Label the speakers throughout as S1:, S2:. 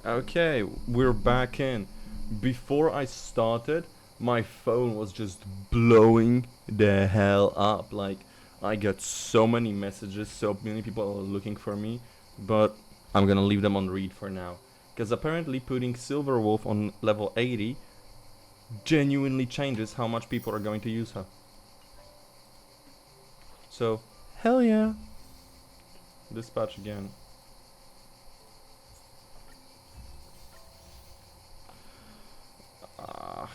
S1: Okay, we're back in. Before I started, my phone was just blowing the hell up. Like, I got so many messages, so many people are looking for me, but I'm gonna leave them on read for now. Because apparently, putting Silver Wolf on level 80 genuinely changes how much people are going to use her. So, hell yeah. Dispatch again. Ah.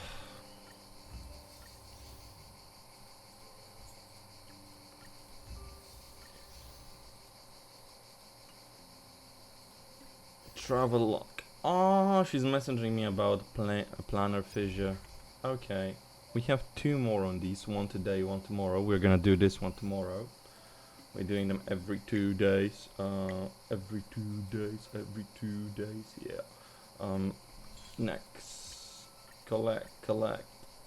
S1: Travel log. Oh, she's messaging me about planner fissure. Okay. We have two more on these. One today, one tomorrow. We're gonna do this one tomorrow. We're doing them every 2 days. Every 2 days. Yeah. Next. Collect.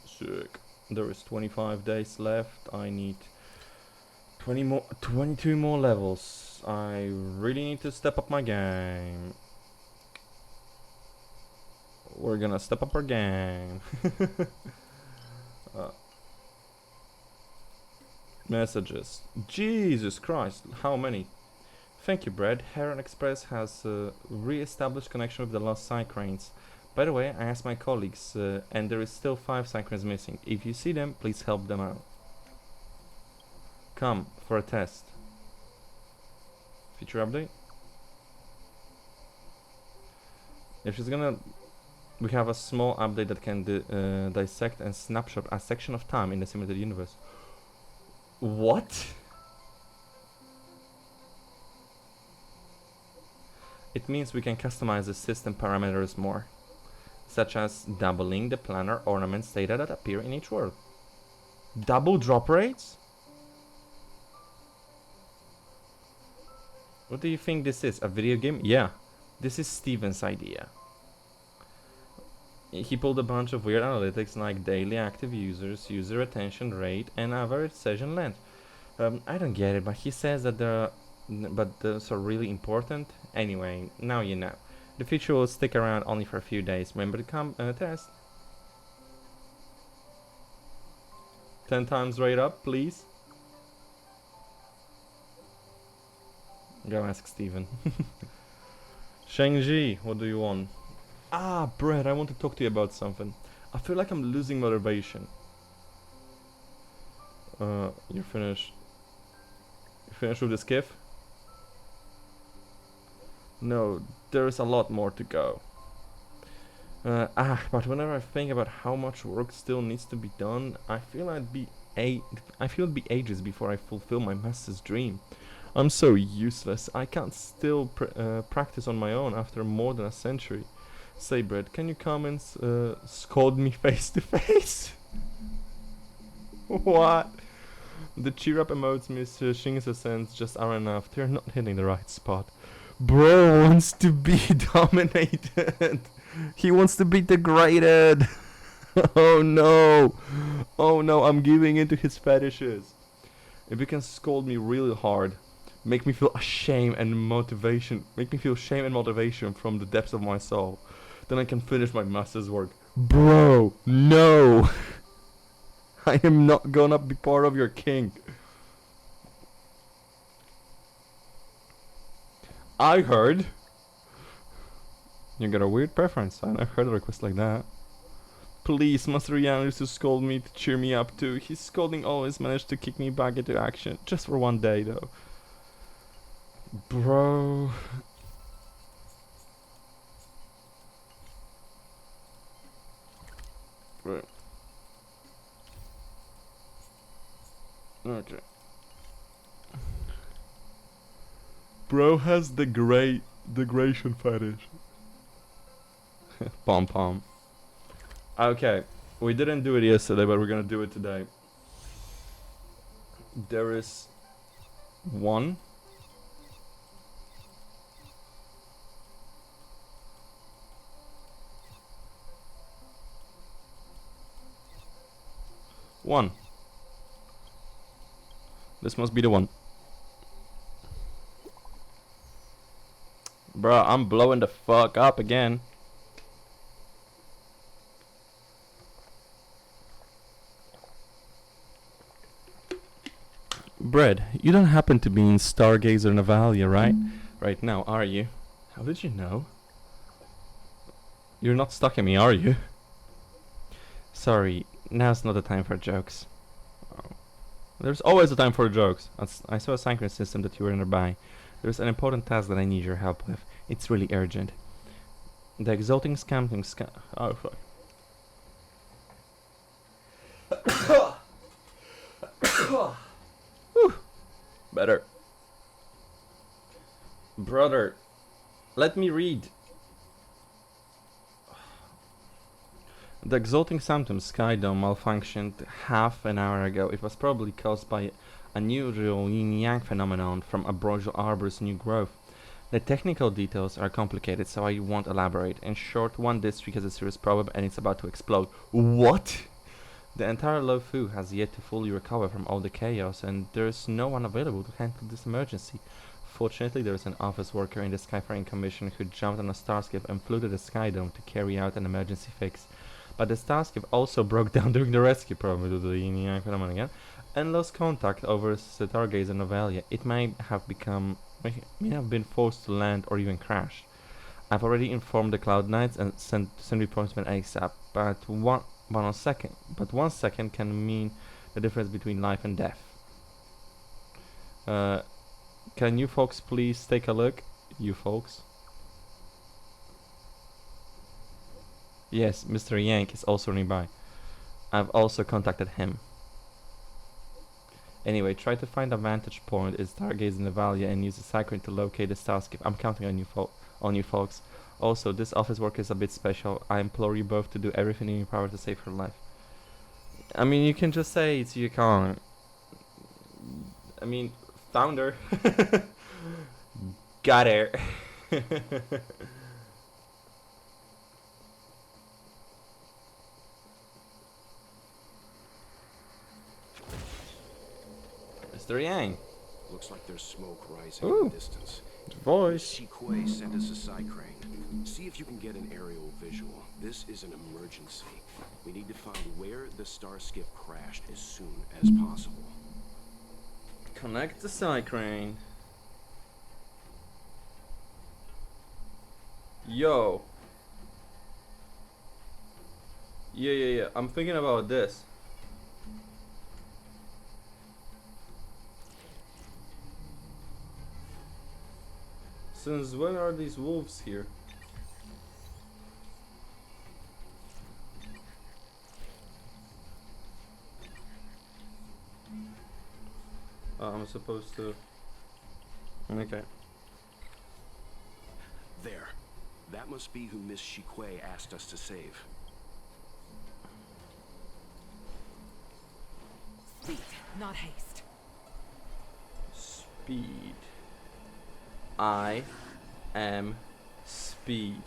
S1: Sick. There is 25 days left. I need 22 more levels. I really need to step up my game. We're gonna step up our game. uh, Messages. Jesus Christ, how many? Thank you, Brad. Heron Express has re-established connection with the lost Cycranes. By the way, I asked my colleagues, and there is still 5 Cycranes missing. If you see them, please help them out. Come for a test. Feature update. If she's gonna, we have a small update that can dissect and snapshot a section of time in the simulated universe. What? It means we can customize the system parameters more, such as doubling the planner ornaments data that appear in each world. Double drop rates? What do you think this is? A video game? Yeah, this is Steven's idea. He pulled a bunch of weird analytics like daily active users, user attention rate, and average session length. I don't get it, but he says that those are really important. Anyway, now you know. The feature will stick around only for a few days. Remember to come test. 10 times rate up, please. Go ask Steven. Shang-Chi, what do you want? Ah, Brett, I want to talk to you about something. I feel like I'm losing motivation. You're finished. You finished with the skiff? No, there is a lot more to go. But whenever I think about how much work still needs to be done, I feel it'd be ages before I fulfill my master's dream. I'm so useless. I can't still practice on my own after more than a century. Say, Brett, can you come and scold me face to face? What? The cheer up emotes Miss Shingsa sends just aren't enough. They're not hitting the right spot. Bro wants to be dominated. He wants to be degraded. Oh no. Oh no, I'm giving into his fetishes. If you can scold me really hard, make me feel shame and motivation from the depths of my soul, then I can finish my master's work. Bro, no. I am not gonna be part of your kink. I heard you got a weird preference. I never heard a request like that. Please, Master Yan used to scold me to cheer me up too. His scolding always managed to kick me back into action. Just for one day though. Bro. Right. Okay. Bro has the degradation fetish. Pom pom. Okay, we didn't do it yesterday, but we're gonna do it today. There is one. One. This must be the one. Bruh, I'm blowing the fuck up again. Bread, you don't happen to be in Stargazer Navalia, right? Right now, are you? How did you know? You're not stalking me, are you? Sorry, now's not the time for jokes. Oh. There's always a time for jokes. I saw a synchronous system that you were nearby. There's an important task that I need your help with. It's really urgent. The exulting scamping oh fuck. Whew. Better. Brother, let me read. The exulting symptoms Sky Dome malfunctioned half an hour ago. It was probably caused by unusual yin-yang phenomenon from Ambrosial Arbor's new growth. The technical details are complicated, so I won't elaborate. In short, one district has a serious problem and it's about to explode. What? The entire Luofu has yet to fully recover from all the chaos, and there's no one available to handle this emergency. Fortunately, there's an office worker in the Skyfaring Commission who jumped on a starskip and flew to the Sky Dome to carry out an emergency fix. But the starskip also broke down during the rescue, probably due to the yin-yang phenomenon again, and lost contact over Stargazer Novalia. It may have been forced to land or even crashed. I've already informed the Cloud Knights and sent reinforcements ASAP, but one second can mean the difference between life and death. Can you folks please take a look? You folks. Yes, Mr. Yank is also nearby. I've also contacted him. Anyway, try to find a vantage point in Stargazer Navalia and use the Cyclone to locate the starskip. I'm counting on you folks. Also, this office work is a bit special. I implore you both to do everything in your power to save her life. I mean, you can just say it's Yukon. I mean, founder. Got her. Mr. Yang.
S2: Looks like there's smoke rising in the distance.
S1: Voice.
S2: Shikue sent us a Psycrane. See if you can get an aerial visual. This is an emergency. We need to find where the starskip crashed as soon as possible.
S1: Connect the Psycrane. Yo. Yeah. I'm thinking about this. Since when are these wolves here? I'm supposed to... Okay.
S2: There. That must be who Miss Shikue asked us to save.
S3: Speed, not haste.
S1: Speed. I am speed.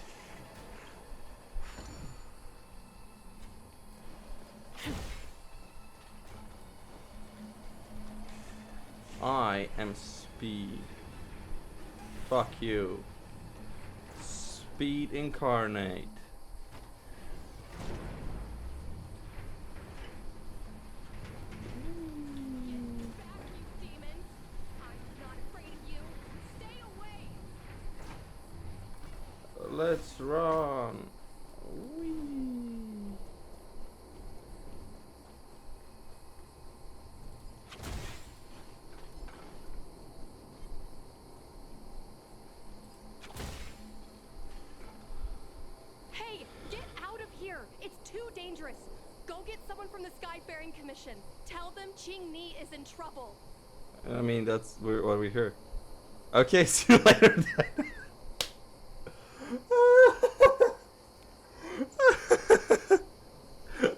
S1: I am speed. Fuck you. Speed incarnate. Let's run. Whee.
S4: Hey, get out of here. It's too dangerous. Go get someone from the Skyfaring Commission. Tell them Ching Ni is in trouble.
S1: I mean, that's what we heard. Okay, see you later then.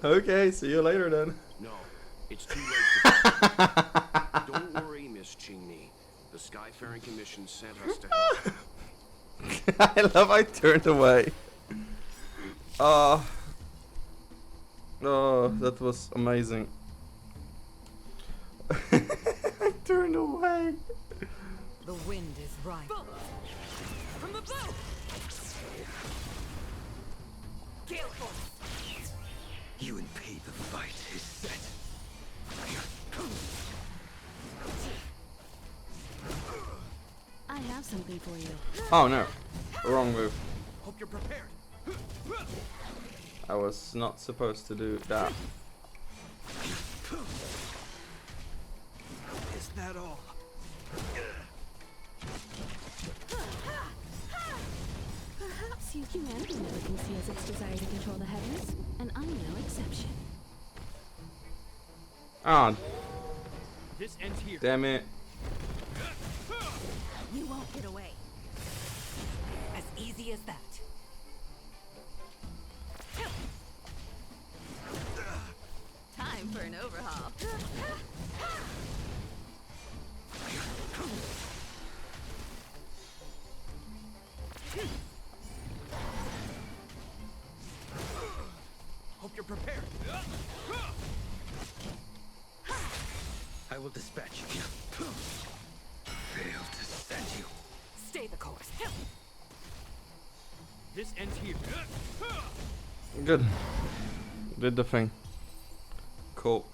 S1: Okay, see you later then.
S2: No, it's too late to... Don't worry, Miss Ching-Ni. The Skyfaring Commission sent us to help.
S1: I love I turned away. Oh, that was amazing. I turned away.
S3: The wind is right. From the bow! Gale force!
S5: You impede the fight is set.
S6: I have something for you.
S1: Oh no, wrong move.
S2: Hope you're prepared.
S1: I was not supposed to do that.
S5: Is that all?
S6: Perhaps humanity never conceals its desire to control the heavens, and I'm no exception.
S1: Ah,
S2: This ends here.
S1: damn it.
S3: You won't get away. As easy as that.
S6: Time for an overhaul.
S2: Hope you're prepared.
S5: I will dispatch you. Fail to set you.
S3: Stay the course.
S2: This ends here.
S1: Good. Did the thing. Cool.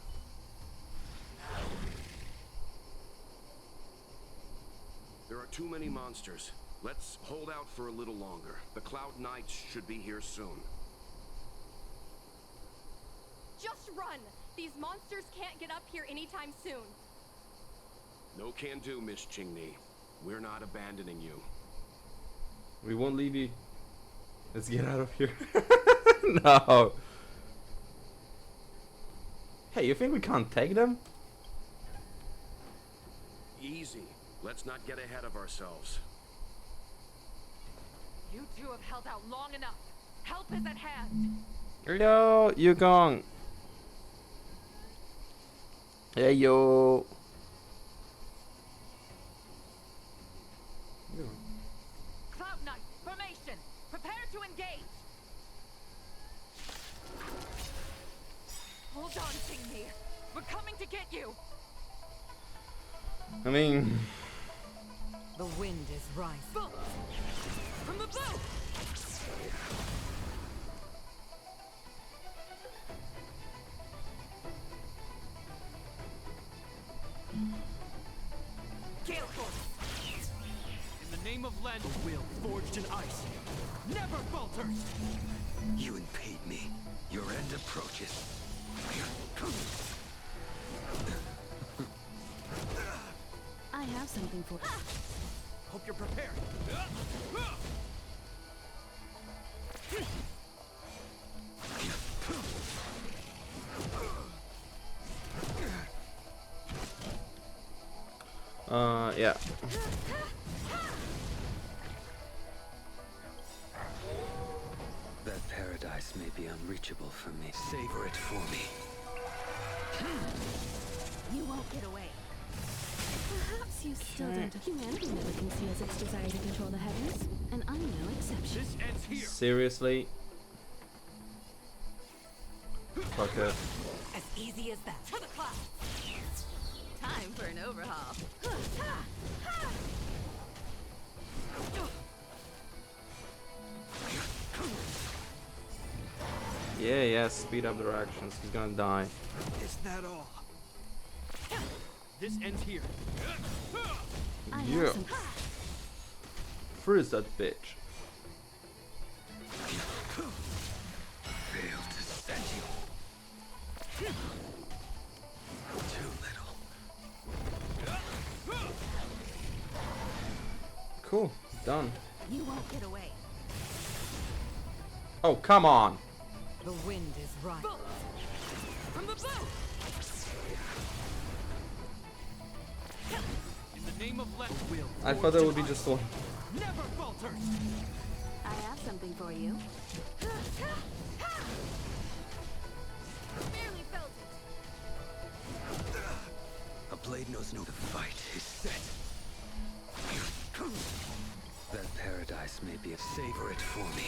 S2: There are too many monsters. Let's hold out for a little longer. The Cloud Knights should be here soon.
S4: Just run! These monsters can't get up here anytime soon.
S2: No can do, Miss Chingni. We're not abandoning you.
S1: We won't leave you. Let's get out of here. No. Hey, you think we can't take them?
S2: Easy. Let's not get ahead of ourselves.
S3: You two have held out long enough. Help is at hand.
S1: Yo, Yukong. Hey, yo.
S3: Cloud Knight, formation. Prepare to engage. Hold on, Chingni. We're coming to get you.
S1: I mean,
S3: The wind is rising. Bolt! From the bow! Gale force!
S2: In the name of Len, the will forged in ice never falters.
S5: You impede me. Your end approaches.
S6: I have something for you.
S2: Hope you're prepared.
S1: Yeah.
S5: That paradise may be unreachable for me. Savor it for me.
S6: You won't get away. Perhaps you still don't. Humanity never conceals its desire to control the heavens, and I'm no exception.
S2: This ends here.
S1: Seriously? Fuck it.
S3: As easy as that. To the clouds!
S6: Time for an overhaul.
S1: Yeah, speed up their actions. He's gonna die.
S5: Is that all?
S2: This ends here.
S6: I
S1: Yeah.
S6: have some.
S1: Freeze that bitch.
S5: Fail to set you. Too little.
S1: Cool. Done.
S3: You won't get away.
S1: Oh, come on.
S3: The wind is rising. Bolt! From the bow!
S2: In the name of Len, will
S1: I thought
S2: forged
S1: there
S2: in
S1: would be
S2: ice
S1: just one.
S2: never falters.
S6: I have something for you.
S4: Barely felt it.
S5: A blade knows no. The fight is set. That paradise may be a savor it for me.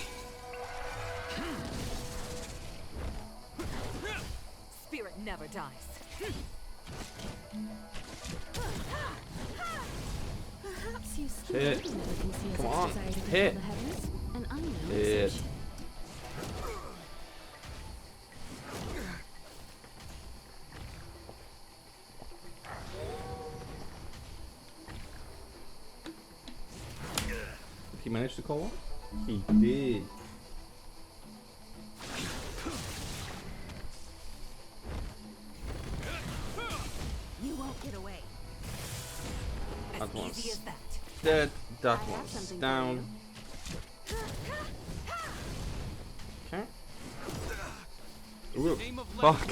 S3: Spirit never dies.
S6: Perhaps you still
S1: Hit.
S6: never can see as
S1: Come
S6: its
S1: on.
S6: desire to control
S1: Hit.
S6: the heavens, and I know
S1: Hit.
S6: it's
S1: He managed to call one? He did.
S3: You won't get away.
S1: That one's
S3: Easy as that.
S1: dead. That
S3: I have
S1: one's
S3: something for
S1: down. Okay. Ooh, fuck.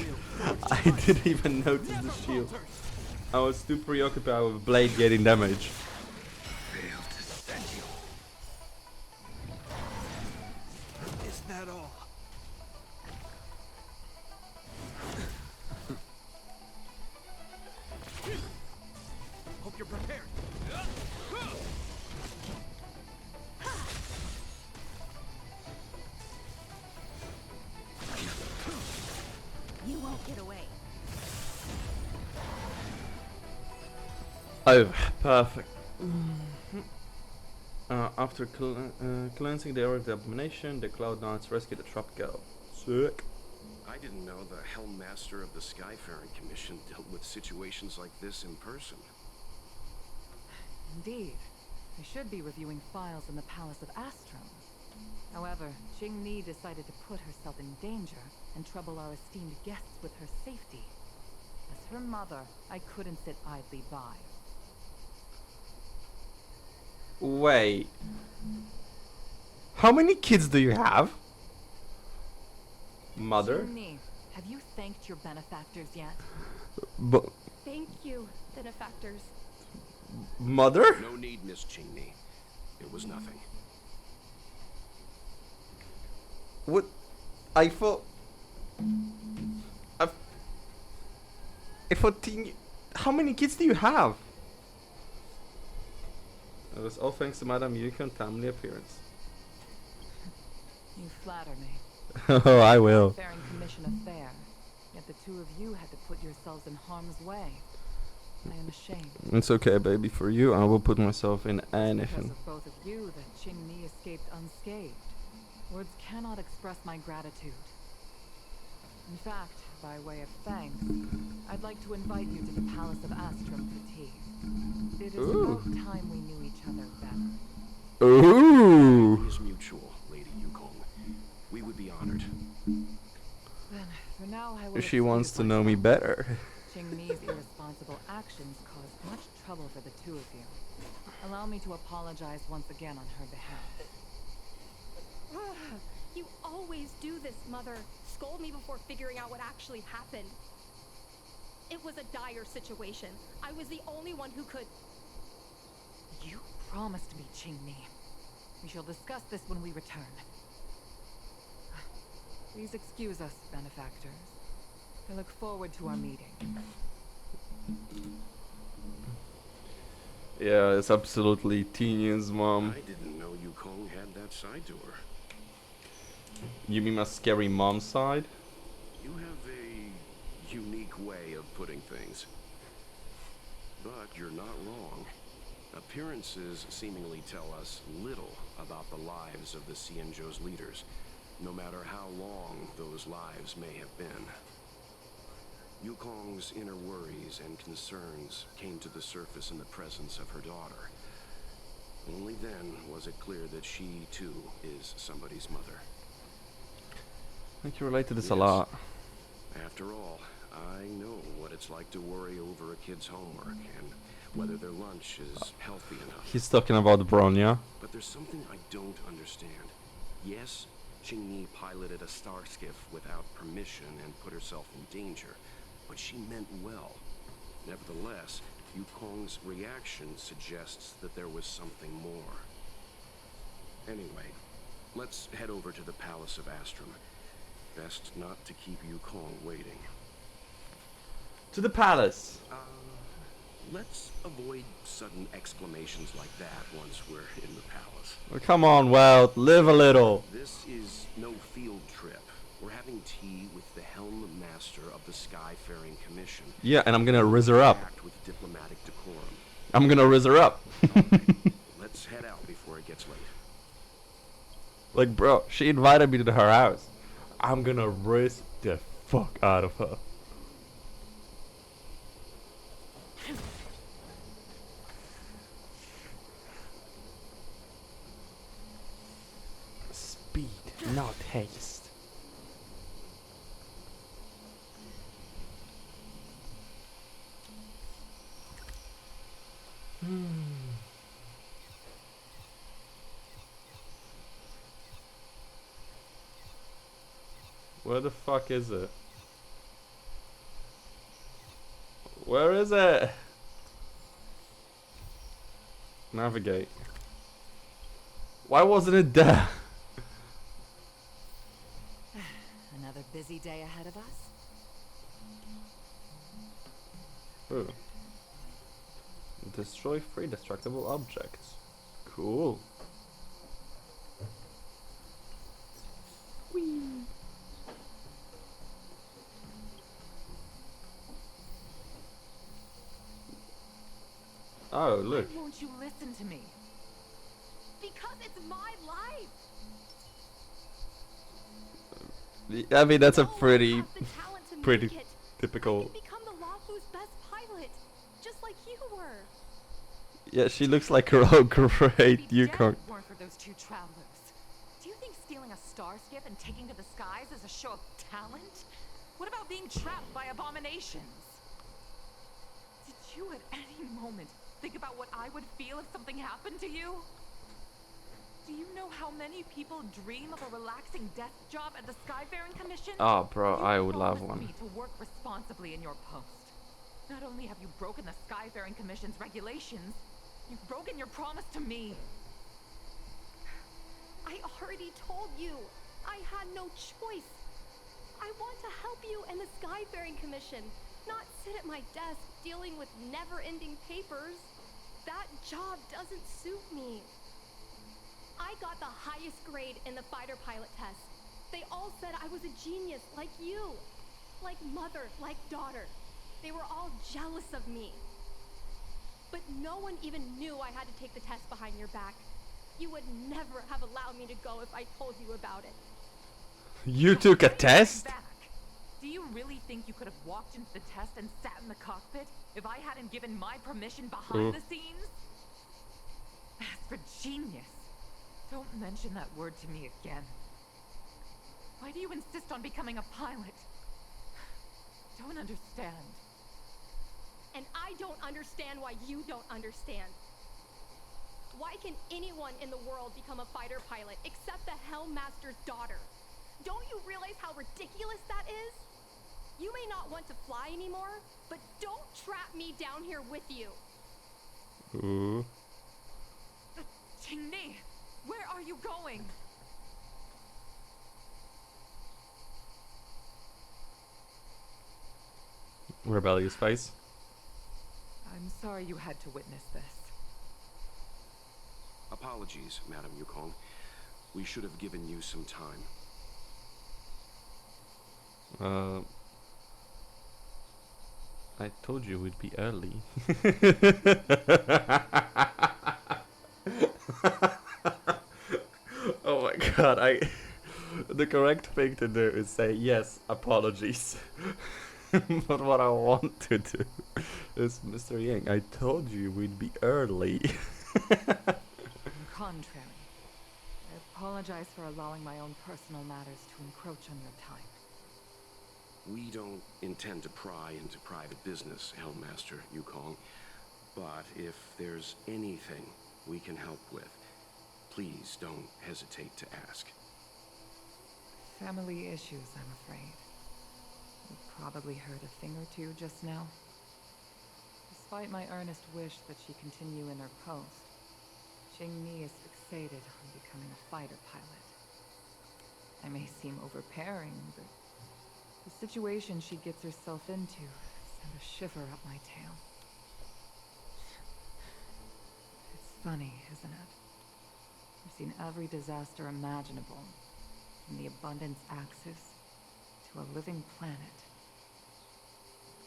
S1: I didn't even notice the shield. I was too preoccupied with Blade getting damage.
S5: Failed to send you. Is that all?
S2: Hope you're prepared.
S3: You won't get away.
S1: Oh, perfect. After cleansing the area of the abomination, the Cloud Knights rescue the trapped girl. Sick.
S2: I didn't know the Helmmaster of the Skyfaring Commission dealt with situations like this in person.
S7: Indeed. I should be reviewing files in the Palace of Astrum. However, Qing decided to put herself in danger and trouble our esteemed guests with her safety. As her mother, I couldn't sit idly by.
S1: Wait. How many kids do you have? Mother?
S7: Qing, have you thanked your benefactors yet?
S1: But
S4: Thank you, benefactors.
S1: mother?
S2: No need, Miss Chingney. It was nothing.
S1: What? I thought. I thought. How many kids do you have? It was all thanks to Madame Yukon timely appearance.
S7: You flatter me.
S1: Oh, I will.
S7: Faring Commission affair. Yet the two of you had to put yourselves in harm's way. I am ashamed.
S1: It's okay, baby. For you, I will put myself in
S7: Because
S1: anything.
S7: of both of you that Qing escaped unscathed. Words cannot express my gratitude. In fact, by way of thanks, I'd like to invite you to the Palace of Astrum for tea. It is
S1: Ooh.
S7: about time we knew each other better.
S1: Ooh.
S2: Is mutual, Lady Yukong. We would be honored.
S7: Then, for now, I will
S1: She wants
S7: excuse
S1: to know me
S7: myself.
S1: better.
S7: Qing irresponsible actions caused much trouble for the two of you. Allow me to apologize once again on her behalf.
S4: You always do this, Mother. Scold me before figuring out what actually happened. It was a dire situation. I was the only one who could.
S7: You promised me, Qing. We shall discuss this when we return. Please excuse us, benefactors. I look forward to our meeting.
S1: Yeah, it's absolutely Tinian's mom.
S2: I didn't know Yukong had that side to her.
S1: You mean my scary mom side?
S2: You have a unique way of putting things. But you're not wrong. Appearances seemingly tell us little about the lives of the Xianzhou's leaders, no matter how long those lives may have been. Yukong's inner worries and concerns came to the surface in the presence of her daughter. Only then was it clear that she, too, is somebody's mother.
S1: I think you relate to this a
S2: Yes.
S1: lot.
S2: After all, I know what it's like to worry over a kid's homework and whether their lunch is healthy enough.
S1: He's talking about Bronya.
S2: But there's something I don't understand. Yes, Qing piloted a star skiff without permission and put herself in danger, but she meant well. Nevertheless, Yukong's reaction suggests that there was something more. Anyway, let's head over to the Palace of Astrum. Best not to keep Yukong waiting.
S1: To the palace.
S2: Let's avoid sudden exclamations like that once we're in the palace.
S1: Oh, come on, Welt, live a little.
S2: This is no field trip. We're having tea with the Helm Master of the Skyfaring Commission.
S1: Yeah, and I'm gonna riz her up.
S2: Act with diplomatic decorum.
S1: I'm gonna riz her up.
S2: Let's head out before it gets late.
S1: Like, bro, she invited me to her house. I'm gonna risk the fuck out of her. Speed, not haste. Where the fuck is it? Where is it? Navigate. Why wasn't it there?
S7: Another busy day ahead of us?
S1: Ooh. Destroy 3 destructible objects. Cool. Whee. Oh, look.
S7: Why won't you listen to me?
S4: Because it's my life.
S1: I mean, that's a
S4: No one
S1: pretty,
S4: has the talent to
S1: pretty
S4: make it. I
S1: typical.
S4: can become the Luofu's best pilot, just like you were.
S1: Yeah, she looks like her own great
S7: Be
S1: Yukon.
S7: damned weren't for those 2 travelers. Do you think stealing a star skiff and taking to the skies is a show of talent? What about being trapped by abominations? Did you at any moment think about what I would feel if something happened to you? Do you know how many people dream of a relaxing desk job at the Skyfaring Commission?
S1: Oh, bro,
S7: You
S1: I would love
S7: promised
S1: one.
S7: me to work responsibly in your post. Not only have you broken the Skyfaring Commission's regulations, you've broken your promise to me.
S4: I already told you. I had no choice. I want to help you and the Skyfaring Commission, not sit at my desk dealing with never-ending papers. That job doesn't suit me. I got the highest grade in the fighter pilot test. They all said I was a genius, like you. Like mother, like daughter. They were all jealous of me. But no one even knew I had to take the test behind your back. You would never have allowed me to go if I told you about it.
S1: You took a test?
S7: Back. Do you really think you could have walked into the test and sat in the cockpit if I hadn't given my permission behind the scenes? As for genius, don't mention that word to me again. Why do you insist on becoming a pilot? Don't understand.
S4: And I don't understand why you don't understand. Why can anyone in the world become a fighter pilot except the Helmmaster's daughter? Don't you realize how ridiculous that is? You may not want to fly anymore, but don't trap me down here with you.
S1: Ooh.
S7: Qingni, where are you going?
S1: Rebellious face.
S7: I'm sorry you had to witness this.
S2: Apologies, Madam Yukong. We should have given you some time.
S1: I told you we'd be early. Oh my god, the correct thing to do is say yes, apologies. But what I want to do is, Mr. Yang, I told you we'd be early.
S7: Contrary. I apologize for allowing my own personal matters to encroach on your time.
S2: We don't intend to pry into private business, Helmmaster Yukong. But if there's anything we can help with, please don't hesitate to ask.
S7: Family issues, I'm afraid. You probably heard a thing or two just now. Despite my earnest wish that she continue in her post, Qingni is fixated on becoming a fighter pilot. I may seem overbearing, but the situation she gets herself into sent a shiver up my tail. It's funny, isn't it? I've seen every disaster imaginable, from the abundance axis to a living planet.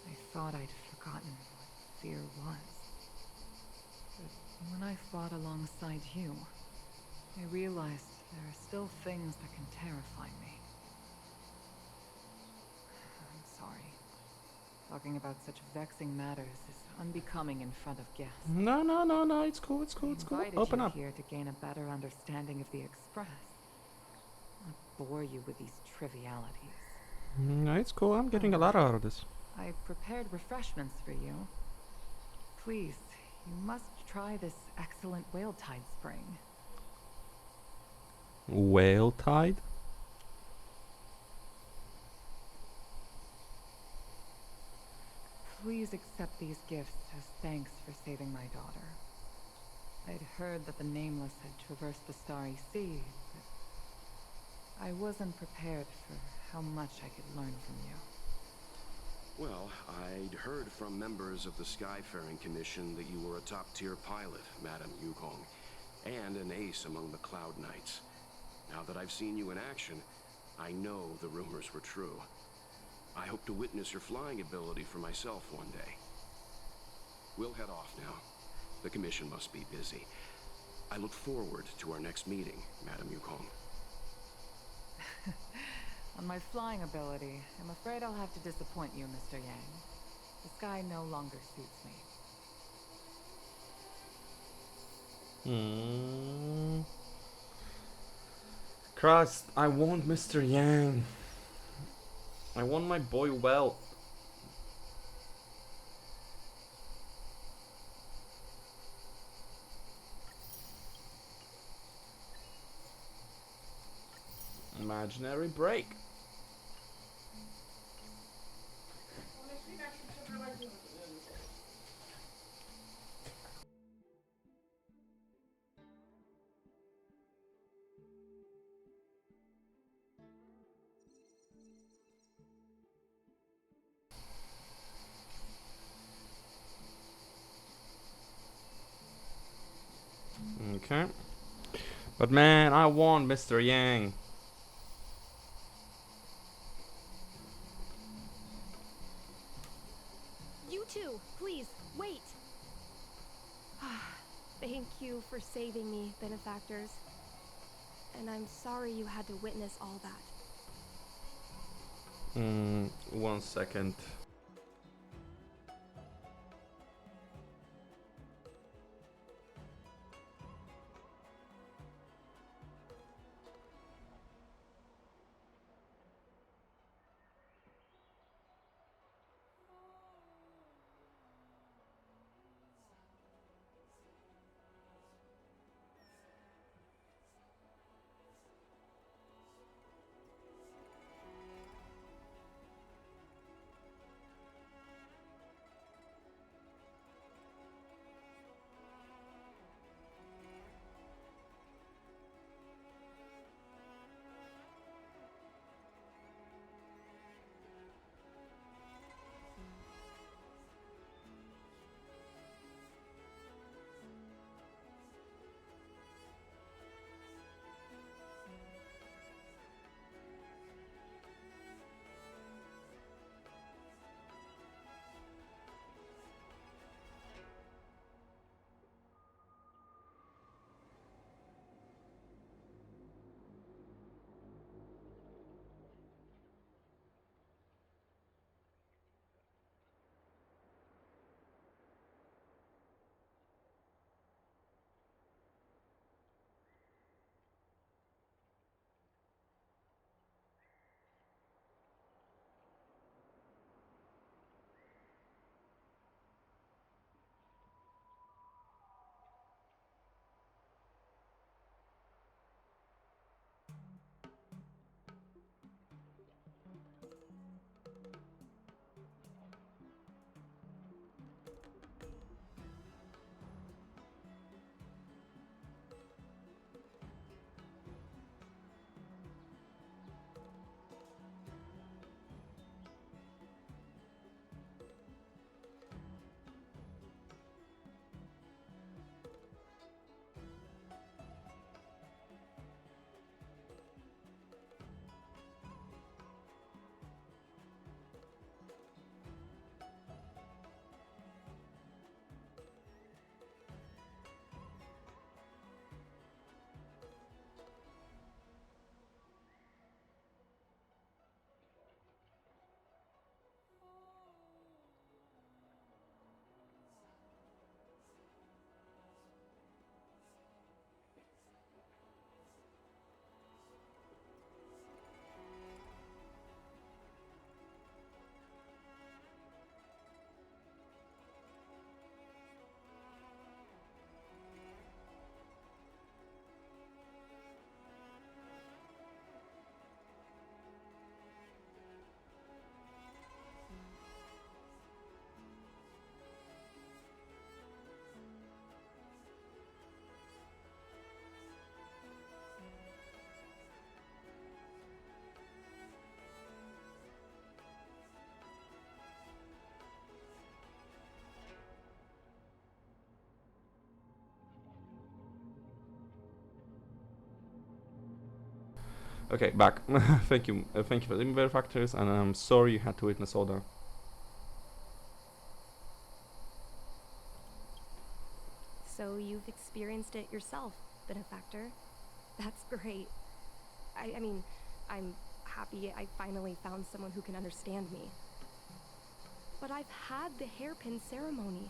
S7: I thought I'd forgotten what fear was. But When I fought alongside you, I realized there are still things that can terrify me. I'm sorry. Talking about such vexing matters is unbecoming in front of guests.
S1: No, it's cool, it's cool,
S7: I
S1: it's cool.
S7: invited
S1: Open
S7: you
S1: up.
S7: here to gain a better understanding of the Express, not bore you with these trivialities.
S1: No, it's cool, I'm getting a lot out of this.
S7: I prepared refreshments for you. Please, you must try this excellent whale tide spring.
S1: Whale tide?
S7: Please accept these gifts as thanks for saving my daughter. I'd heard that the Nameless had traversed the Starry Sea, but I wasn't prepared for how much I could learn from you.
S2: Well, I'd heard from members of the Skyfaring Commission that you were a top-tier pilot, Madam Yukong, and an ace among the Cloud Knights. Now that I've seen you in action, I know the rumors were true. I hope to witness your flying ability for myself one day. We'll head off now. The Commission must be busy. I look forward to our next meeting, Madam Yukong.
S7: On my flying ability, I'm afraid I'll have to disappoint you, Mr. Yang. The sky no longer suits me.
S1: Christ, I want Mr. Yang. I want my boy well. Imaginary break. Okay. But man, I want Mr. Yang.
S4: You two, please, wait. Thank you for saving me, benefactors. And I'm sorry you had to witness all that.
S1: 1 second. Okay, back. Thank you for the invert factors, and I'm sorry you had to witness all that.
S4: So you've experienced it yourself, benefactor. That's great. I mean, I'm happy I finally found someone who can understand me. But I've had the hairpin ceremony.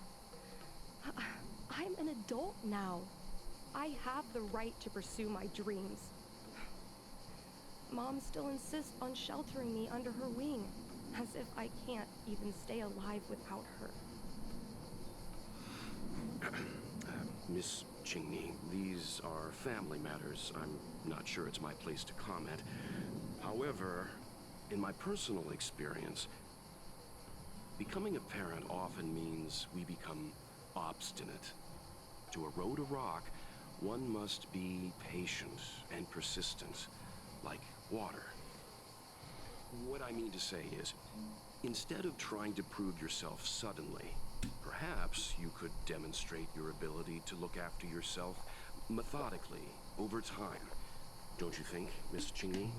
S4: I'm an adult now. I have the right to pursue my dreams. Mom still insists on sheltering me under her wing, as if I can't even stay alive without her.
S2: Miss Qingni, these are family matters. I'm not sure it's my place to comment. However, in my personal experience, becoming a parent often means we become obstinate. To erode a rock, one must be patient and persistent, like water. What I mean to say is, instead of trying to prove yourself suddenly, perhaps you could demonstrate your ability to look after yourself methodically, over time. Don't you think, Miss Qingni?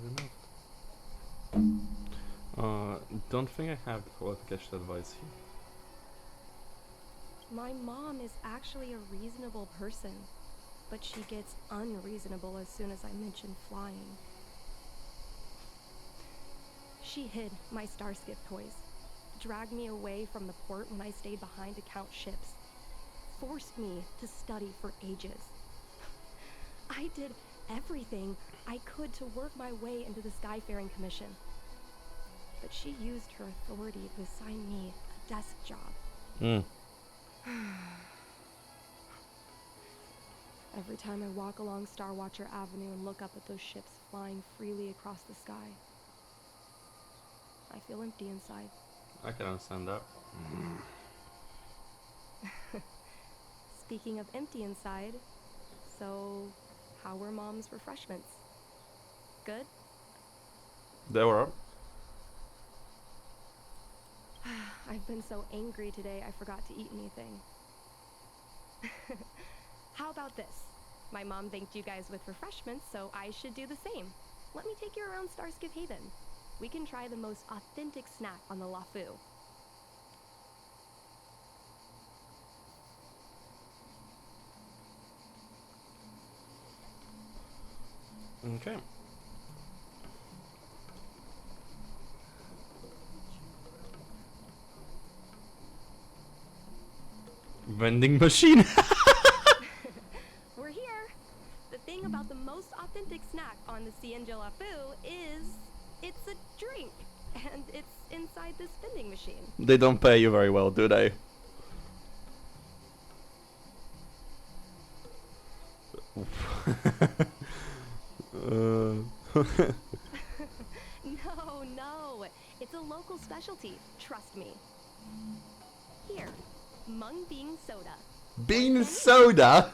S1: Don't think I have the qualification advice here.
S4: My mom is actually a reasonable person, but she gets unreasonable as soon as I mention flying. She hid my Starskiff toys, dragged me away from the port when I stayed behind to count ships, forced me to study for ages. I did everything I could to work my way into the Skyfaring Commission. But she used her authority to assign me a desk job. Every time I walk along Star Watcher Avenue and look up at those ships flying freely across the sky, I feel empty inside.
S1: I can understand that.
S4: Speaking of empty inside, so how were Mom's refreshments? Good?
S1: They were.
S4: I've been so angry today I forgot to eat anything. How about this? My mom thanked you guys with refreshments, so I should do the same. Let me take you around Starskiff Haven. We can try the most authentic snack on the Luofu.
S1: Okay. Vending machine.
S4: We're here. The thing about the most authentic snack on the Cienjo Luofu is it's a drink, and it's inside this vending machine.
S1: They don't pay you very well, do they?
S4: No, it's a local specialty. Trust me. Here, mung bean soda.
S1: Bean soda?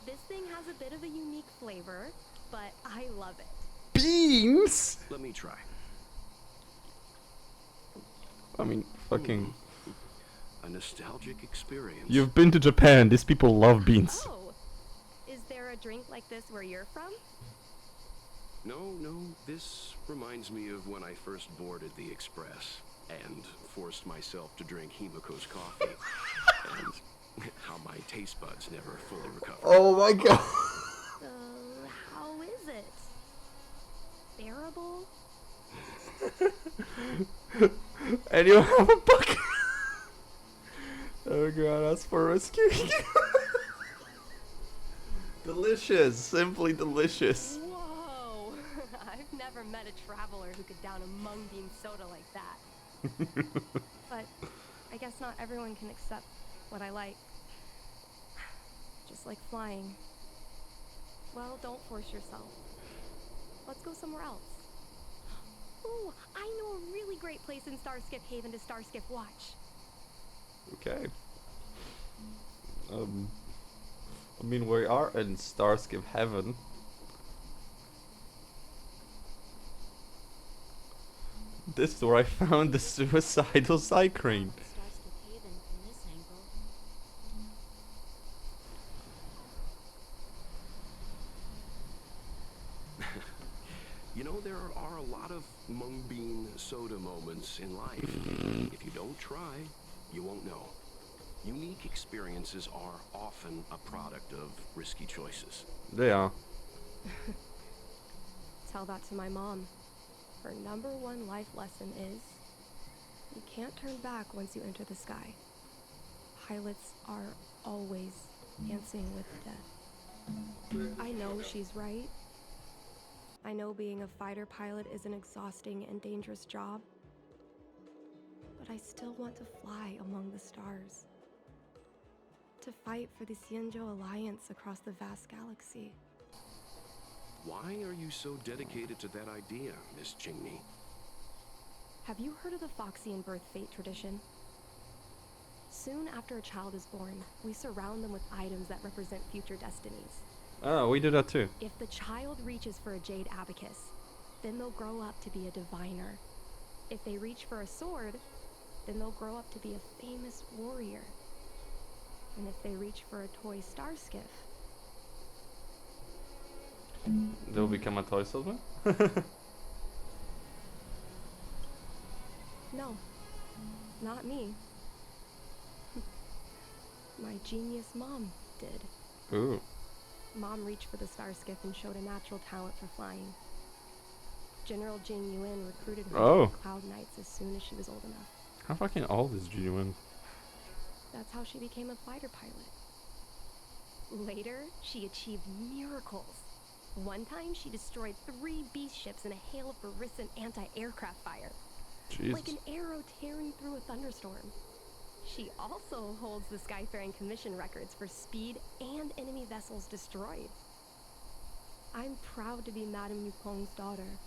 S4: This thing has a bit of a unique flavor, but I love it.
S1: Beans?
S2: Let me try.
S1: I mean, fucking...
S2: A nostalgic experience.
S1: You've been to Japan, these people love beans.
S4: Oh, is there a drink like this where you're from?
S2: No, this reminds me of when I first boarded the Express and forced myself to drink Himiko's coffee, and how my taste buds never fully recovered.
S1: Oh my god.
S4: How is it? Bearable?
S1: And you have a bucket. Oh god, that's for rescuing. Delicious, simply delicious.
S4: Whoa! I've never met a traveler who could down a mung bean soda like that. But I guess not everyone can accept what I like. Just like flying. Well, don't force yourself. Let's go somewhere else. Ooh, I know a really great place in Starskiff Haven to Starskiff watch.
S1: Okay. I mean, we are in Starskiff Heaven. This is where I found the suicidal Cycrane.
S6: Starskiff Haven from this angle.
S2: You know, there are a lot of mung bean soda moments in life. If you don't try, you won't know. Unique experiences are often a product of risky choices.
S1: They are.
S4: Tell that to my mom. Her #1 life lesson is you can't turn back once you enter the sky. Pilots are always dancing with death. I know she's right. I know being a fighter pilot is an exhausting and dangerous job. But I still want to fly among the stars. To fight for the Xianzhou Alliance across the vast galaxy.
S2: Why are you so dedicated to that idea, Miss Jingmi?
S4: Have you heard of the Foxian birth fate tradition? Soon after a child is born, we surround them with items that represent future destinies.
S1: Oh, we do that too.
S4: If the child reaches for a jade abacus, then they'll grow up to be a diviner. If they reach for a sword, then they'll grow up to be a famous warrior. And if they reach for a toy star skiff,
S1: They'll become a toy salesman?
S4: no, not me. My genius mom did.
S1: Ooh.
S4: Mom reached for the star skiff and showed a natural talent for flying. General Jing Yuan recruited her
S1: Oh.
S4: to the Cloud Knights as soon as she was old enough.
S1: How fucking old is G1?
S4: That's how she became a fighter pilot. Later, she achieved miracles. One time, she destroyed 3 beast ships in a hail of Barisan anti-aircraft fire.
S1: Jesus.
S4: Like an arrow tearing through a thunderstorm. She also holds the Skyfaring Commission records for speed and enemy vessels destroyed. I'm proud to be Madame Yukong's daughter.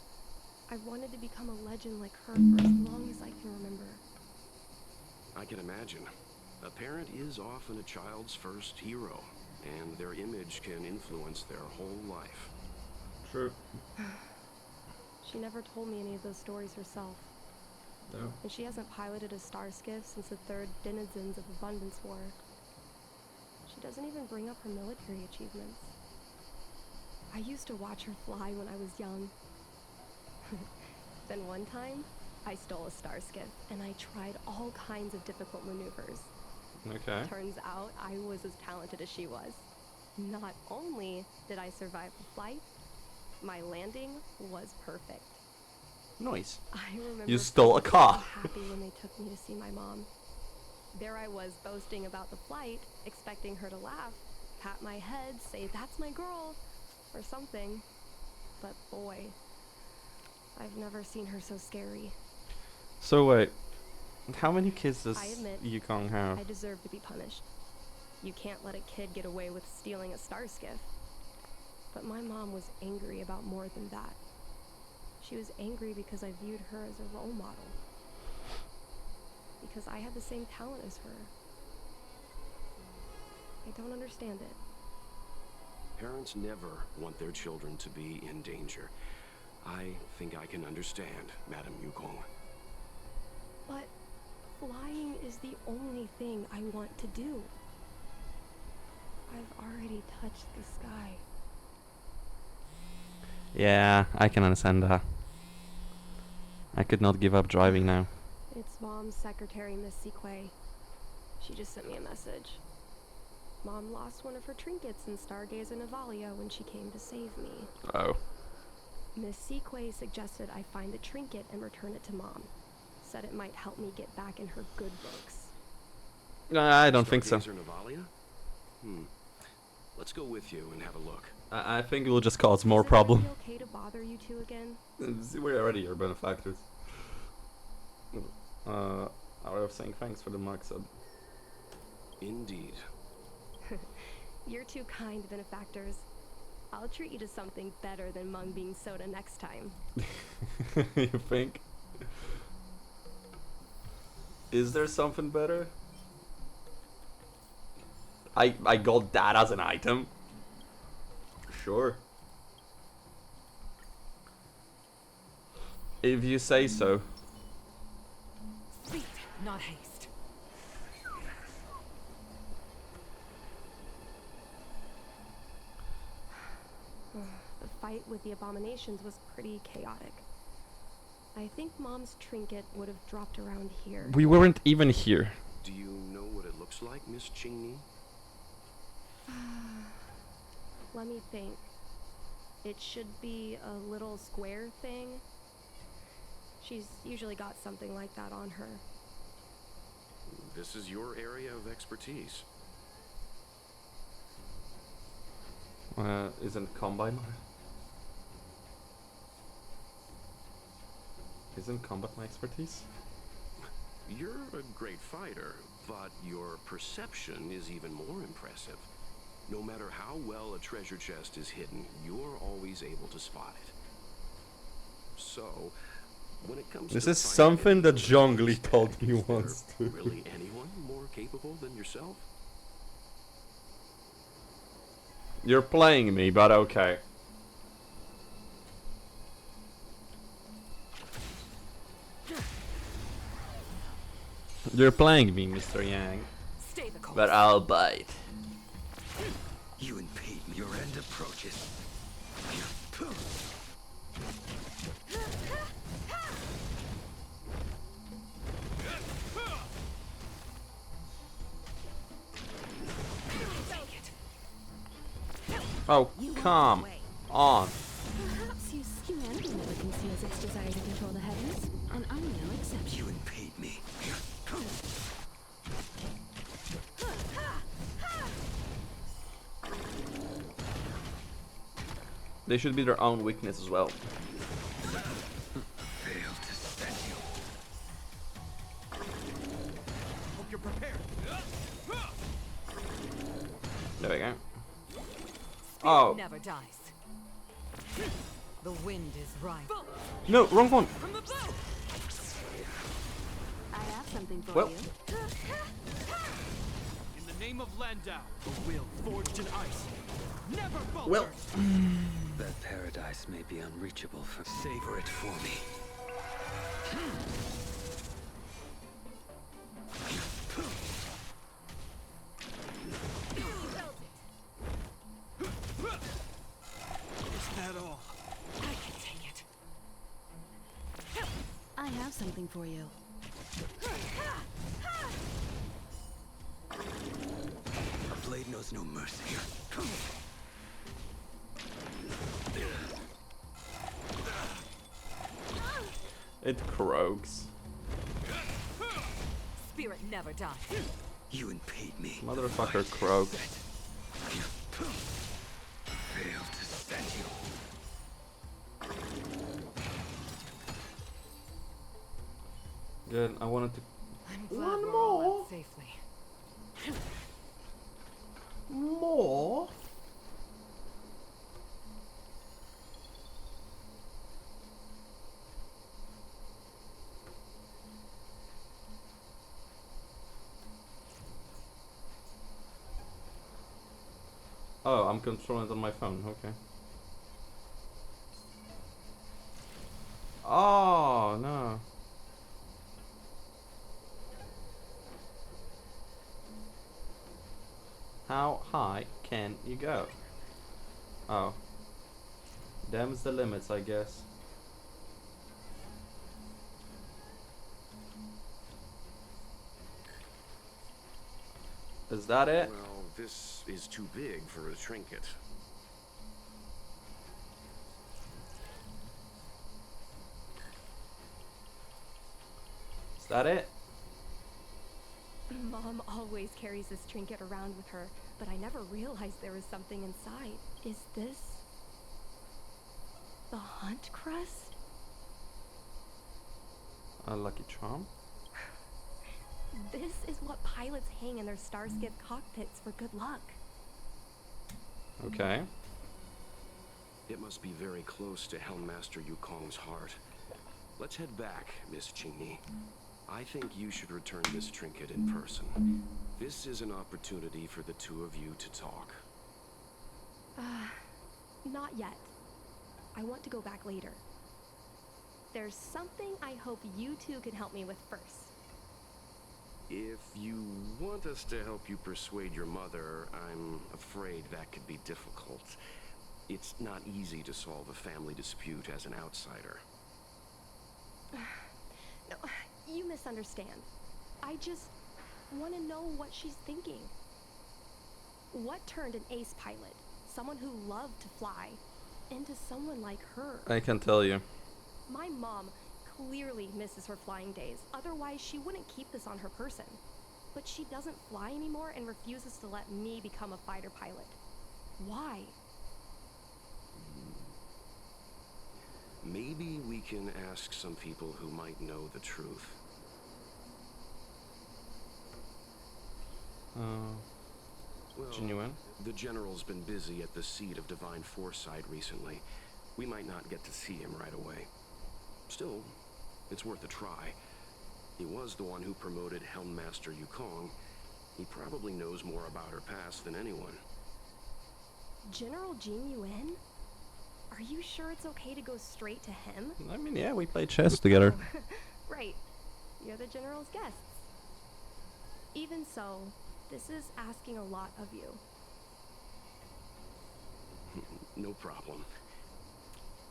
S4: I've wanted to become a legend like her for as long as I can remember.
S2: I can imagine. A parent is often a child's first hero, and their image can influence their whole life.
S1: True.
S4: She never told me any of those stories herself.
S1: No.
S4: And she hasn't piloted a star skiff since the 3rd Denizens of Abundance War. She doesn't even bring up her military achievements. I used to watch her fly when I was young. Then one time, I stole a star skiff, and I tried all kinds of difficult maneuvers.
S1: Okay.
S4: Turns out I was as talented as she was. Not only did I survive the flight, my landing was perfect.
S1: Nice.
S4: I remember
S1: You stole a car.
S4: so happy when they took me to see my mom. There I was boasting about the flight, expecting her to laugh, pat my head, say, "That's my girl," or something. But boy, I've never seen her so scary.
S1: So wait, how many kids does
S4: I admit,
S1: Yukong have?
S4: I deserve to be punished. You can't let a kid get away with stealing a star skiff. But my mom was angry about more than that. She was angry because I viewed her as a role model. Because I had the same talent as her. I don't understand it.
S2: Parents never want their children to be in danger. I think I can understand, Madame Yukong.
S4: But flying is the only thing I want to do. I've already touched the sky.
S1: Yeah, I can understand that. I could not give up driving now.
S4: It's Mom's secretary, Miss Sequay. She just sent me a message. Mom lost one of her trinkets in Stargazer Navalia when she came to save me.
S1: Oh.
S4: Miss Sequay suggested I find the trinket and return it to Mom. Said it might help me get back in her good books.
S1: I don't think so.
S2: Stargazer Navalia? Let's go with you and have a look.
S1: I think it will just cause more
S4: Is it
S1: problem.
S4: gonna be okay to bother you two again?
S1: We're already your benefactors. I was saying thanks for the mug sub.
S2: Indeed.
S4: You're too kind, benefactors. I'll treat you to something better than mung bean soda next time.
S1: You think? Is there something better? I got that as an item. Sure. If you say so.
S7: Speed, not haste.
S4: The fight with the abominations was pretty chaotic. I think Mom's trinket would have dropped around here.
S1: We weren't even here.
S2: Do you know what it looks like, Miss Qingni?
S4: Let me think. It should be a little square thing. She's usually got something like that on her.
S2: This is your area of expertise.
S1: Isn't combat my expertise?
S2: You're a great fighter, but your perception is even more impressive. No matter how well a treasure chest is hidden, you're always able to spot it. So, when it comes
S1: This
S2: to
S1: is
S2: finding
S1: something that
S2: anyone
S1: Zhongli
S2: who's
S1: told
S2: dead,
S1: me
S2: is there
S1: once too.
S2: Really anyone more capable than yourself?
S1: You're playing me, but okay. You're playing me, Mr. Yang.
S3: Stay the course.
S1: But I'll bite.
S5: You impede me. Your end approaches.
S1: Oh, come on.
S6: Perhaps humanity never conceals its desire to control the heavens, and I'm no exception.
S5: You impede me.
S1: They should be their own weakness as well.
S5: Fail to stand you.
S2: Hope you're prepared.
S1: There we go.
S3: Spirit
S1: Oh.
S3: never dies. The wind is right.
S1: No, wrong one.
S3: From the bow.
S6: I have something for
S1: Well.
S6: you.
S8: In the name of Landau, the will forged in ice. Never falter.
S1: Well.
S5: That paradise may be unreachable for savor it for me.
S8: Is that all?
S3: I can take it.
S6: I have something for you.
S5: A blade knows no mercy.
S1: It croaks.
S3: Spirit never dies.
S5: You impede me.
S1: Motherfucker croaks.
S5: Fail to stand you.
S1: Good, I wanted to...
S3: I'm glad we're all out safely.
S1: More? Oh, I'm controlling it on my phone, okay. Oh, no. How high can you go? Oh. Them's the limits, I guess. Is that it?
S2: Well, this is too big for a trinket.
S1: Is that it?
S4: Mom always carries this trinket around with her, but I never realized there was something inside. Is this the hunt crest?
S1: A lucky charm?
S4: This is what pilots hang in their starship cockpits for good luck.
S1: Okay.
S2: It must be very close to Helmmaster Yukong's heart. Let's head back, Miss Qingni. I think you should return this trinket in person. This is an opportunity for the two of you to talk.
S4: Not yet. I want to go back later. There's something I hope you two can help me with first.
S2: If you want us to help you persuade your mother, I'm afraid that could be difficult. It's not easy to solve a family dispute as an outsider.
S4: No, you misunderstand. I just want to know what she's thinking. What turned an ace pilot, someone who loved to fly, into someone like her?
S1: I can tell you.
S4: My mom clearly misses her flying days. Otherwise, she wouldn't keep this on her person. But she doesn't fly anymore and refuses to let me become a fighter pilot. Why?
S2: Maybe we can ask some people who might know the truth. Well,
S1: Genuine?
S2: the General's been busy at the seat of Divine Foresight recently. We might not get to see him right away. Still, it's worth a try. He was the one who promoted Helmmaster Yukong. He probably knows more about her past than anyone.
S4: General Jin Yuan? Are you sure it's okay to go straight to him?
S1: I mean, yeah, we played chess together.
S4: Right. You're the General's guests. Even so, this is asking a lot of you.
S2: No problem.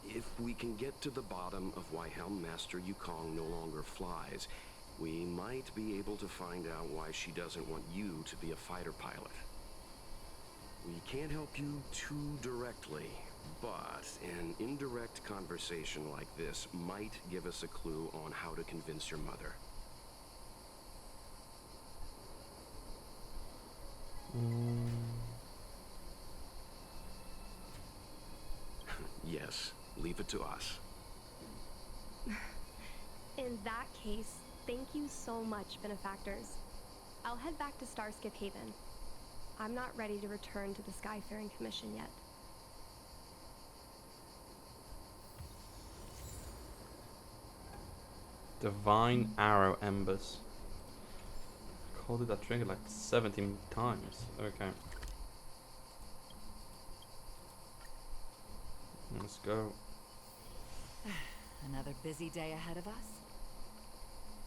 S2: If we can get to the bottom of why Helmmaster Yukong no longer flies, we might be able to find out why she doesn't want you to be a fighter pilot. We can't help you too directly, but an indirect conversation like this might give us a clue on how to convince your mother. Yes, leave it to us.
S4: In that case, thank you so much, benefactors. I'll head back to Starskip Haven. I'm not ready to return to the Skyfaring Commission yet.
S1: Divine Arrow Embers. Called it that trinket like 17 times. Okay. Let's go.
S7: Another busy day ahead of us.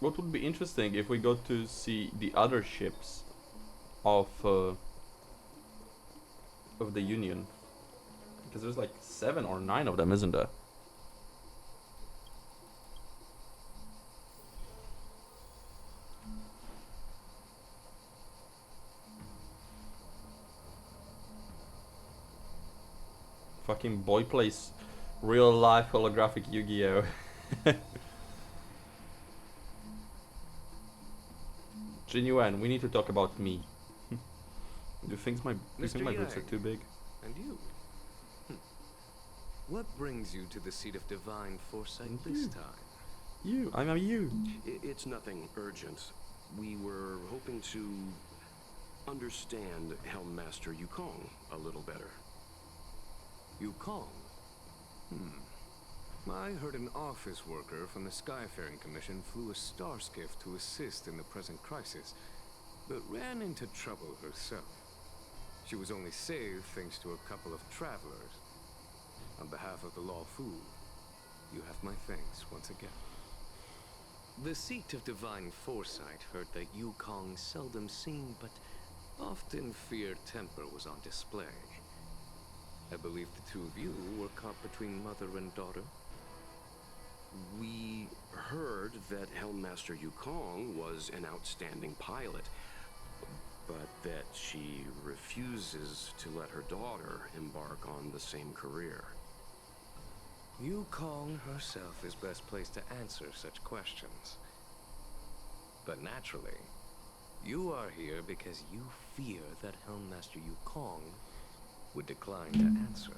S1: What would be interesting if we got to see the other ships of the Union, because there's like 7 or 9 of them, isn't there? Fucking boy plays real life holographic Yu-Gi-Oh. Genuine, we need to talk about me. Do you think my boots are too big?
S5: And you? What brings you to the seat of Divine Foresight this time?
S1: You, I'm a you.
S2: It's nothing urgent. We were hoping to understand Helmmaster Yukong a little better.
S5: Yukong? I heard an office worker from the Skyfaring Commission flew a star skiff to assist in the present crisis, but ran into trouble herself. She was only saved thanks to a couple of travelers. On behalf of the Luofu, you have my thanks once again. The seat of Divine Foresight heard that Yukong's seldom seen but often feared temper was on display. I believe the two of you were caught between mother and daughter.
S2: We heard that Helmmaster Yukong was an outstanding pilot, but that she refuses to let her daughter embark on the same career.
S5: Yukong herself is best placed to answer such questions. But naturally, you are here because you fear that Helmmaster Yukong would decline to answer.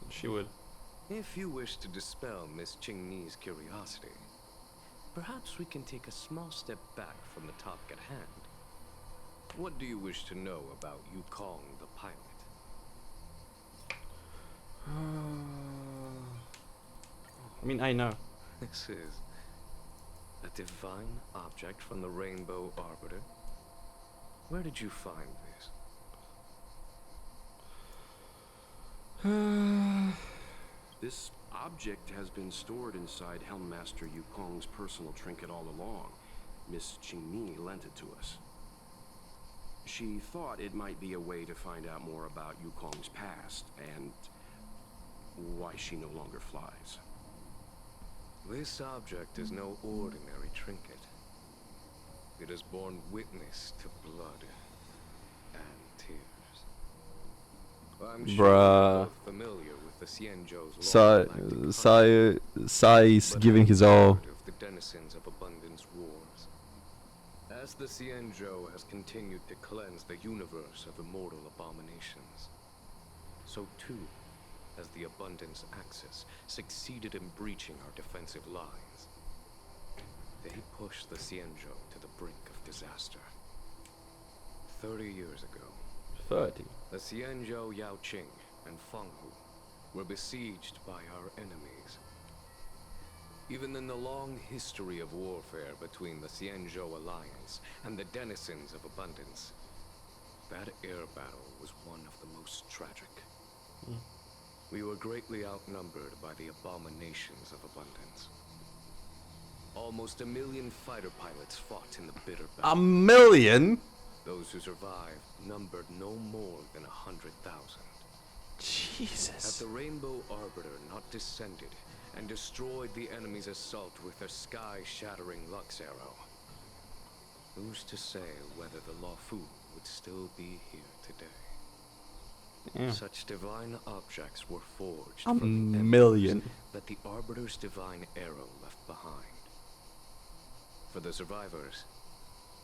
S1: She would.
S5: If you wish to dispel Miss Qingni's curiosity, perhaps we can take a small step back from the topic at hand. What do you wish to know about Yukong the pilot?
S1: I mean, I know.
S5: This is a divine object from the Rainbow Arbiter. Where did you find this?
S2: This object has been stored inside Helmmaster Yukong's personal trinket all along. Miss Qingni lent it to us. She thought it might be a way to find out more about Yukong's past, and why she no longer flies.
S5: This object is no ordinary trinket. It has borne witness to blood and tears. I'm sure
S1: Bruh.
S5: you're both familiar with the Xianzhou's long galactic
S1: Sai is
S5: but
S1: giving
S5: have
S1: his
S5: you
S1: all.
S5: heard of the denizens of Abundance Wars? As the Xianzhou has continued to cleanse the universe of immortal abominations, so too has the Abundance Axis succeeded in breaching our defensive lines. They pushed the Xianzhou to the brink of disaster. 30 years ago,
S1: 30.
S5: the Xianzhou Yaoqing and Fenghu were besieged by our enemies. Even in the long history of warfare between the Xianzhou Alliance and the denizens of Abundance, that air battle was one of the most tragic. We were greatly outnumbered by the abominations of Abundance. Almost 1 million fighter pilots fought in the bitter battle.
S1: 1 million?
S5: Those who survived numbered no more than 100,000. Had
S1: Jesus.
S5: the Rainbow Arbiter not descended and destroyed the enemy's assault with their sky-shattering Lux Arrow, who's to say whether the Luofu would still be here today?
S1: Yeah.
S5: Such divine objects were forged
S1: A
S5: from the
S1: million.
S5: embers that the Arbiter's divine arrow left behind. For the survivors,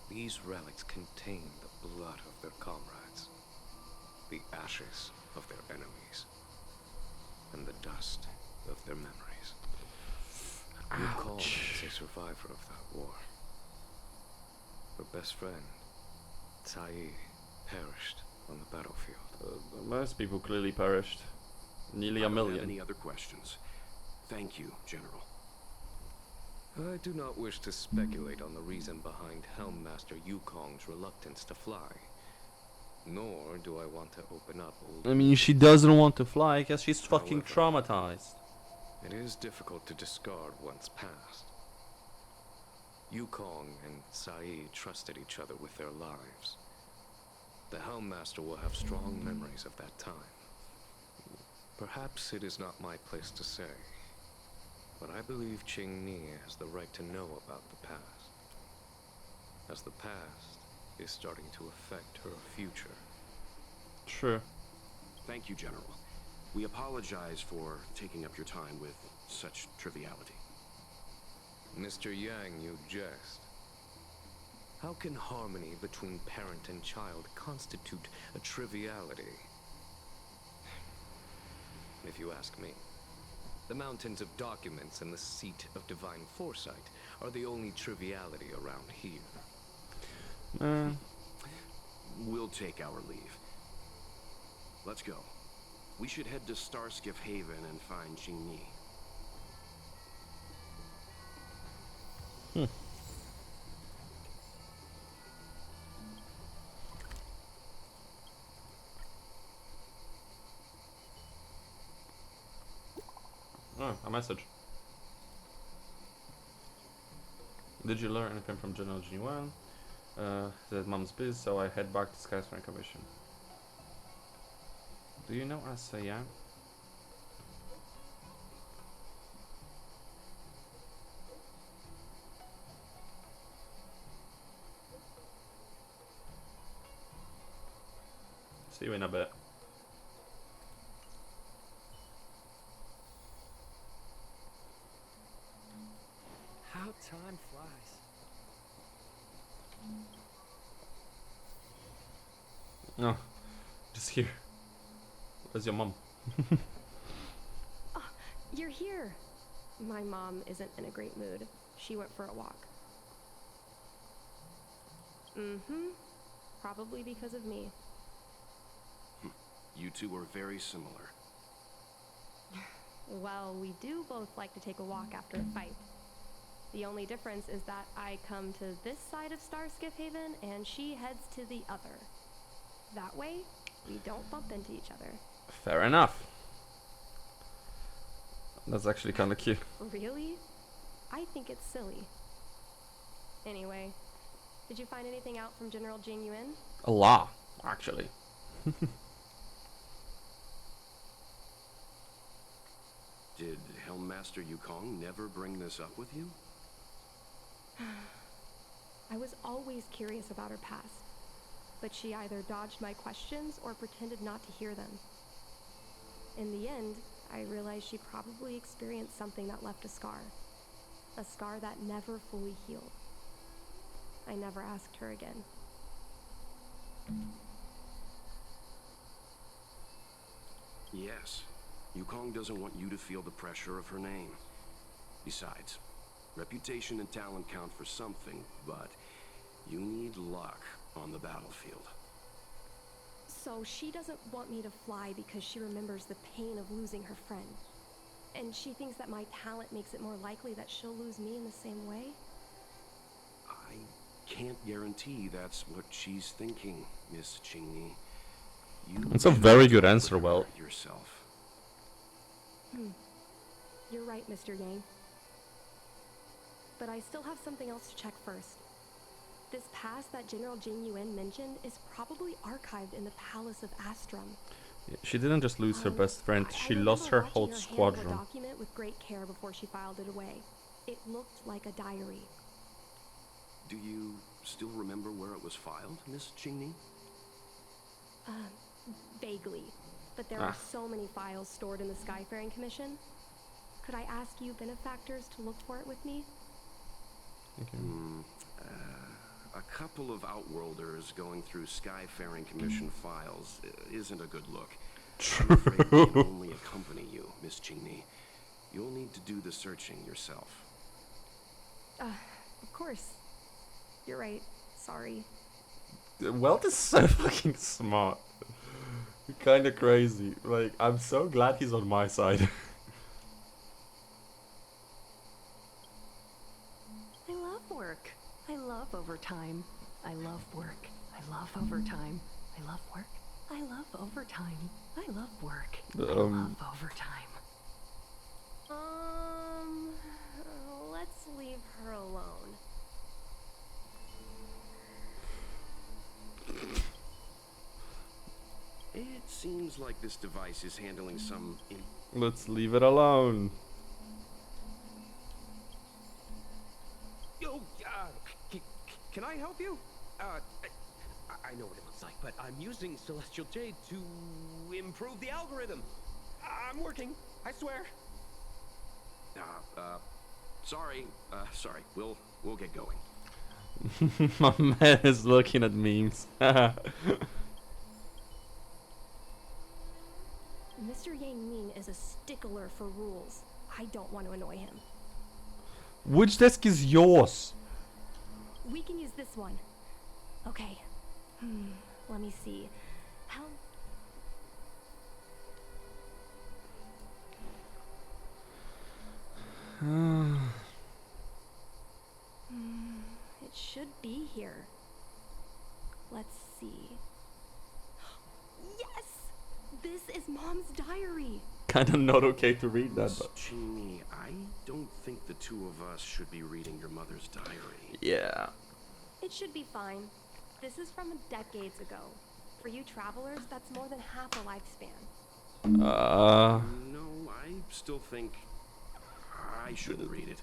S5: these relics contain the blood of their comrades, the ashes of their enemies, and the dust of their memories. Yukong is a survivor of that war. Her best friend, Tai, perished on the battlefield.
S1: Most people clearly perished. Nearly
S2: I
S1: 1
S2: don't have
S1: million.
S2: any other questions. Thank you, General.
S5: I do not wish to speculate on the reason behind Helmmaster Yukong's reluctance to fly. Nor do I want to open up old
S1: I mean, she doesn't want to fly because she's fucking traumatized.
S5: It is difficult to discard one's past. Yukong and Sai trusted each other with their lives. The Helmmaster will have strong memories of that time. Perhaps it is not my place to say, but I believe Qingni has the right to know about the past, as the past is starting to affect her future.
S1: True.
S2: Thank you, General. We apologize for taking up your time with such triviality.
S5: Mr. Yang, you jest. How can harmony between parent and child constitute a triviality? If you ask me, the mountains of documents and the seat of divine foresight are the only triviality around here.
S2: We'll take our leave. Let's go. We should head to Starskiff Haven and find Qingni.
S1: Oh, a message. Did you learn anything from General Jinyuan? That mom's busy, so I head back to Skyscraper Commission. Do you know Asaya? See you in a bit.
S8: How time flies.
S1: No, just here. Where's your mom?
S4: You're here. My mom isn't in a great mood. She went for a walk. Probably because of me.
S2: You two are very similar.
S4: Well, we do both like to take a walk after a fight. The only difference is that I come to this side of Starskiff Haven and she heads to the other. That way, we don't bump into each other.
S1: Fair enough. That's actually kind of cute.
S4: Really? I think it's silly. Anyway, did you find anything out from General Jing Yuan?
S1: A lot, actually.
S2: Did Helmmaster Yukong never bring this up with you?
S4: I was always curious about her past, but she either dodged my questions or pretended not to hear them. In the end, I realized she probably experienced something that left a scar that never fully healed. I never asked her again.
S2: Yes. Yukong doesn't want you to feel the pressure of her name. Besides, reputation and talent count for something, but you need luck on the battlefield.
S4: So she doesn't want me to fly because she remembers the pain of losing her friend. And she thinks that my talent makes it more likely that she'll lose me in the same way?
S2: I can't guarantee that's what she's thinking, Miss Qingni.
S1: It's a very good answer, well.
S2: Yourself.
S4: You're right, Mr. Yang. But I still have something else to check first. This pass that General Jing Yuan mentioned is probably archived in the Palace of Astrum.
S1: Yeah, she didn't just lose her best friend, she
S4: I
S1: lost her
S4: remember
S1: whole
S4: watching her handle
S1: squadron.
S4: the document with great care before she filed it away. It looked like a diary.
S2: Do you still remember where it was filed, Miss Qingni?
S4: Vaguely. But there are so many files stored in the Skyfaring Commission. Could I ask you benefactors to look for it with me?
S2: A couple of Outworlders going through Skyfaring Commission files isn't a good look. I'm afraid we can only accompany you, Miss Qingni. You'll need to do the searching yourself.
S4: Of course. You're right. Sorry.
S1: Welt is so fucking smart. Kinda crazy. Like, I'm so glad he's on my side.
S6: I love work. I love overtime. I love work. I love overtime. I love work. I love overtime. I love work. I love overtime.
S4: Let's leave her alone.
S2: It seems like this device is handling some...
S1: Let's leave it alone.
S8: Yo, can I help you? I know what it looks like, but I'm using Celestial Jade to improve the algorithm. I'm working, I swear.
S2: Sorry. We'll get going.
S1: My man is looking at memes.
S4: Mr. Yang Ming is a stickler for rules. I don't want to annoy him.
S1: Which desk is yours?
S4: We can use this one. Okay. Let me see. How... It should be here. Let's see. Yes! This is Mom's diary.
S1: Kinda not okay to read that,
S2: Miss
S1: but...
S2: Qingni, I don't think the two of us should be reading your mother's diary.
S1: Yeah.
S4: It should be fine. This is from decades ago. For you travelers, that's more than half a lifespan.
S2: No, I still think I shouldn't read it.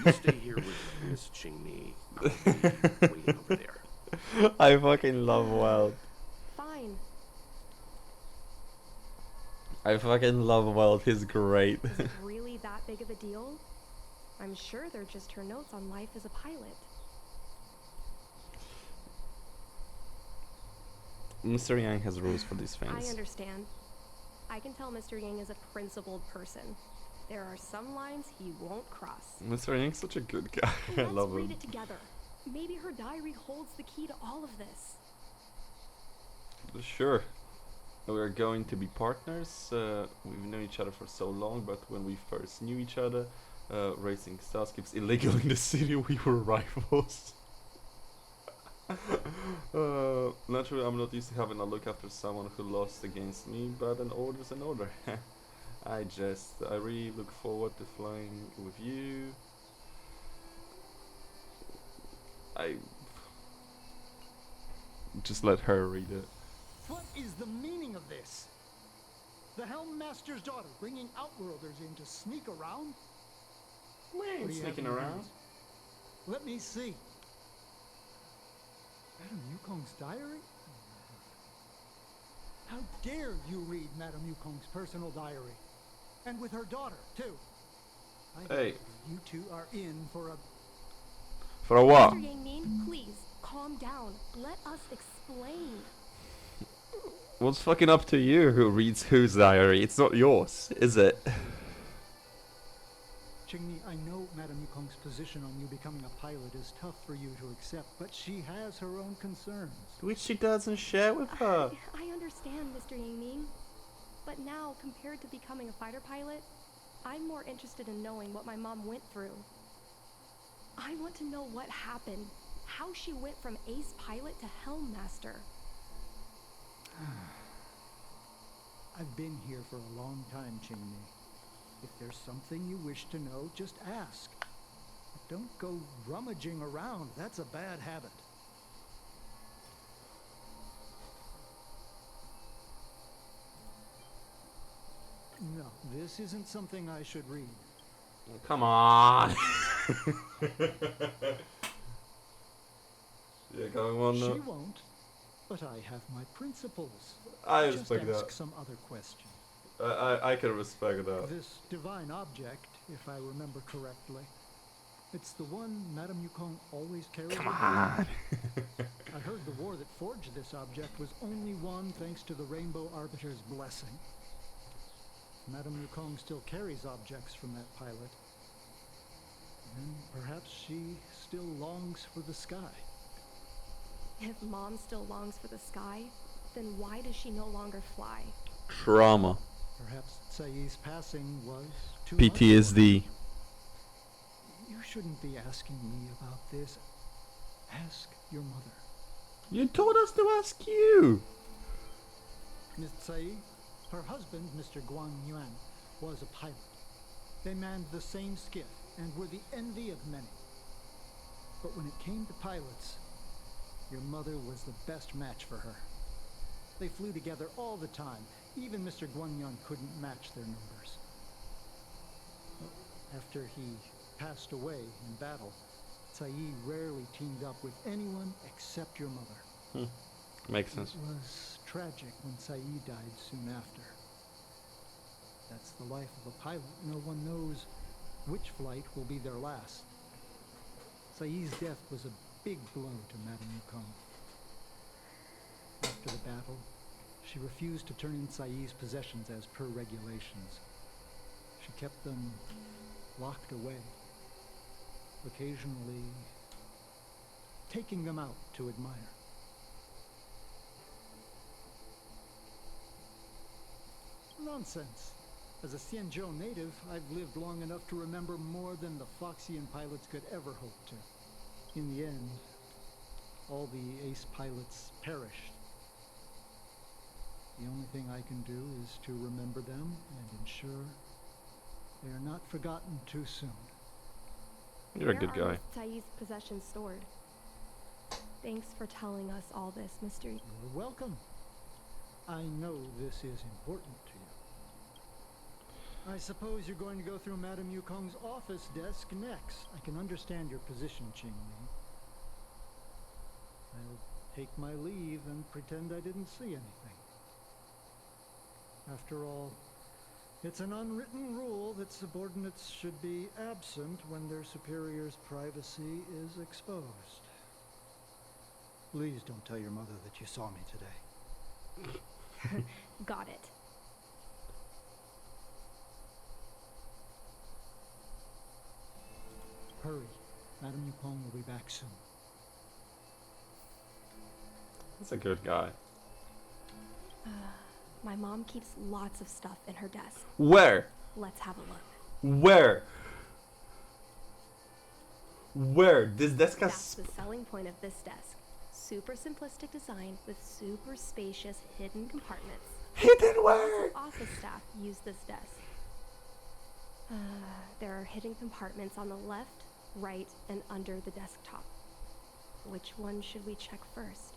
S2: You stay here with Miss Qingni. I'll be waiting over there.
S1: I fucking love Welt.
S4: Fine.
S1: I fucking love Welt, he's great.
S4: Is it really that big of a deal? I'm sure they're just her notes on life as a pilot.
S1: Mr. Yang has rules for these things.
S4: I understand. I can tell Mr. Yang is a principled person. There are some lines he won't cross.
S1: Mr. Yang's such a good guy. I love
S4: Let's read
S1: him.
S4: it together. Maybe her diary holds the key to all of this.
S1: Sure. We're going to be partners. We've known each other for so long, but when we first knew each other, racing starships illegal in the city, we were rivals. Naturally, I'm not used to having a look after someone who lost against me, but an order's an order. I really look forward to flying with you. I just let her read it.
S8: What is the meaning of this?
S9: The Helm Master's daughter, bringing Outworlders in to sneak around?
S1: We
S9: What
S1: ain't
S9: do you have
S1: sneaking
S9: in your
S1: around.
S9: hands? Let me see. Madame Yukong's diary? How dare you read Madame Yukong's personal diary? And with her daughter, too.
S1: Hey.
S9: You two are in for a...
S1: For a what?
S4: Mr. Yangmin, please, calm down. Let us explain.
S1: What's fucking up to you who reads whose diary? It's not yours, is it?
S9: Qingni, I know Madame Yukong's position on you becoming a pilot is tough for you to accept, but she has her own concerns.
S1: Which she doesn't share with her.
S4: I understand, Mr. Yangmin. But now, compared to becoming a fighter pilot, I'm more interested in knowing what my mom went through. I want to know what happened, how she went from ace pilot to helm master.
S9: I've been here for a long time, Qingni. If there's something you wish to know, just ask. But don't go rummaging around. That's a bad habit. No, this isn't something I should read.
S1: Come on. Yeah, going on.
S9: She won't, but I have my principles.
S1: I
S9: Just
S1: respect
S9: ask
S1: that.
S9: some other question.
S1: I can respect that.
S9: This divine object, if I remember correctly, it's the one Madame Yukong always carries.
S1: Come
S9: with her.
S1: on.
S9: I heard the war that forged this object was only won thanks to the Rainbow Arbiter's blessing. Madame Yukong still carries objects from that pilot. And perhaps she still longs for the sky.
S4: If Mom still longs for the sky, then why does she no longer fly?
S1: Trauma.
S9: Perhaps Tsai's passing was too much.
S1: PTSD.
S9: You shouldn't be asking me about this. Ask your mother.
S1: You told us to ask you.
S9: Miss Tsai, her husband, Mr. Guang Yuan, was a pilot. They manned the same skiff and were the envy of many. But when it came to pilots, your mother was the best match for her. They flew together all the time. Even Mr. Guanyan couldn't match their numbers. After he passed away in battle, Tsai rarely teamed up with anyone except your mother.
S1: Makes sense.
S9: It was tragic when Tsai died soon after. That's the life of a pilot. No one knows which flight will be their last. Tsai's death was a big blow to Madame Yukong. After the battle, she refused to turn in Tsai's possessions as per regulations. She kept them locked away, occasionally taking them out to admire. Nonsense. As a Xianzhou native, I've lived long enough to remember more than the Foxian pilots could ever hope to. In the end, all the ace pilots perished. The only thing I can do is to remember them and ensure they are not forgotten too soon.
S1: You're a good
S4: Where are
S1: guy.
S4: Miss Tsai's possessions stored? Thanks for telling us all this, Mr.
S9: You're welcome. I know this is important to you. I suppose you're going to go through Madame Yukong's office desk next. I can understand your position, Qingmi. I'll take my leave and pretend I didn't see anything. After all, it's an unwritten rule that subordinates should be absent when their superior's privacy is exposed. Please don't tell your mother that you saw me today.
S4: Got it.
S9: Hurry. Madame Yukong will be back soon.
S1: That's a good guy.
S4: My mom keeps lots of stuff in her desk.
S1: Where?
S4: Let's have a look.
S1: Where? Where? This desk
S4: That's
S1: has...
S4: the selling point of this desk. Super simplistic design with super spacious hidden compartments.
S1: Hidden
S4: Lots
S1: where?
S4: of office staff use this desk. There are hidden compartments on the left, right, and under the desktop. Which one should we check first?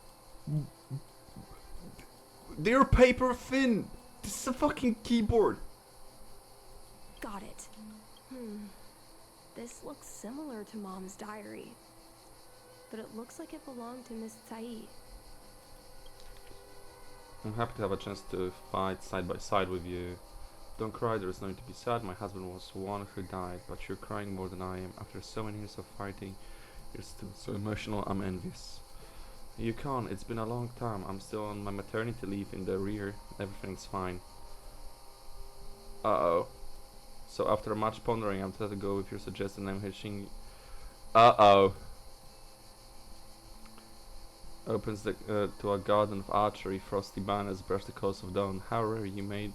S1: They're paper thin. This is a fucking keyboard.
S4: Got it. This looks similar to Mom's diary. But it looks like it belonged to Miss Tsai.
S1: I'm happy to have a chance to fight side by side with you. Don't cry, there is nothing to be sad. My husband was one who died, but you're crying more than I am. After so many years of fighting, you're still so emotional, I'm envious. You can't, it's been a long time. I'm still on my maternity leave in the rear. Everything's fine. Uh-oh. So after much pondering, I'm tempted to go with your suggested name, hitching. Uh-oh. Opens the to a garden of archery. Frosty banners brush the coast of dawn. How rare you made.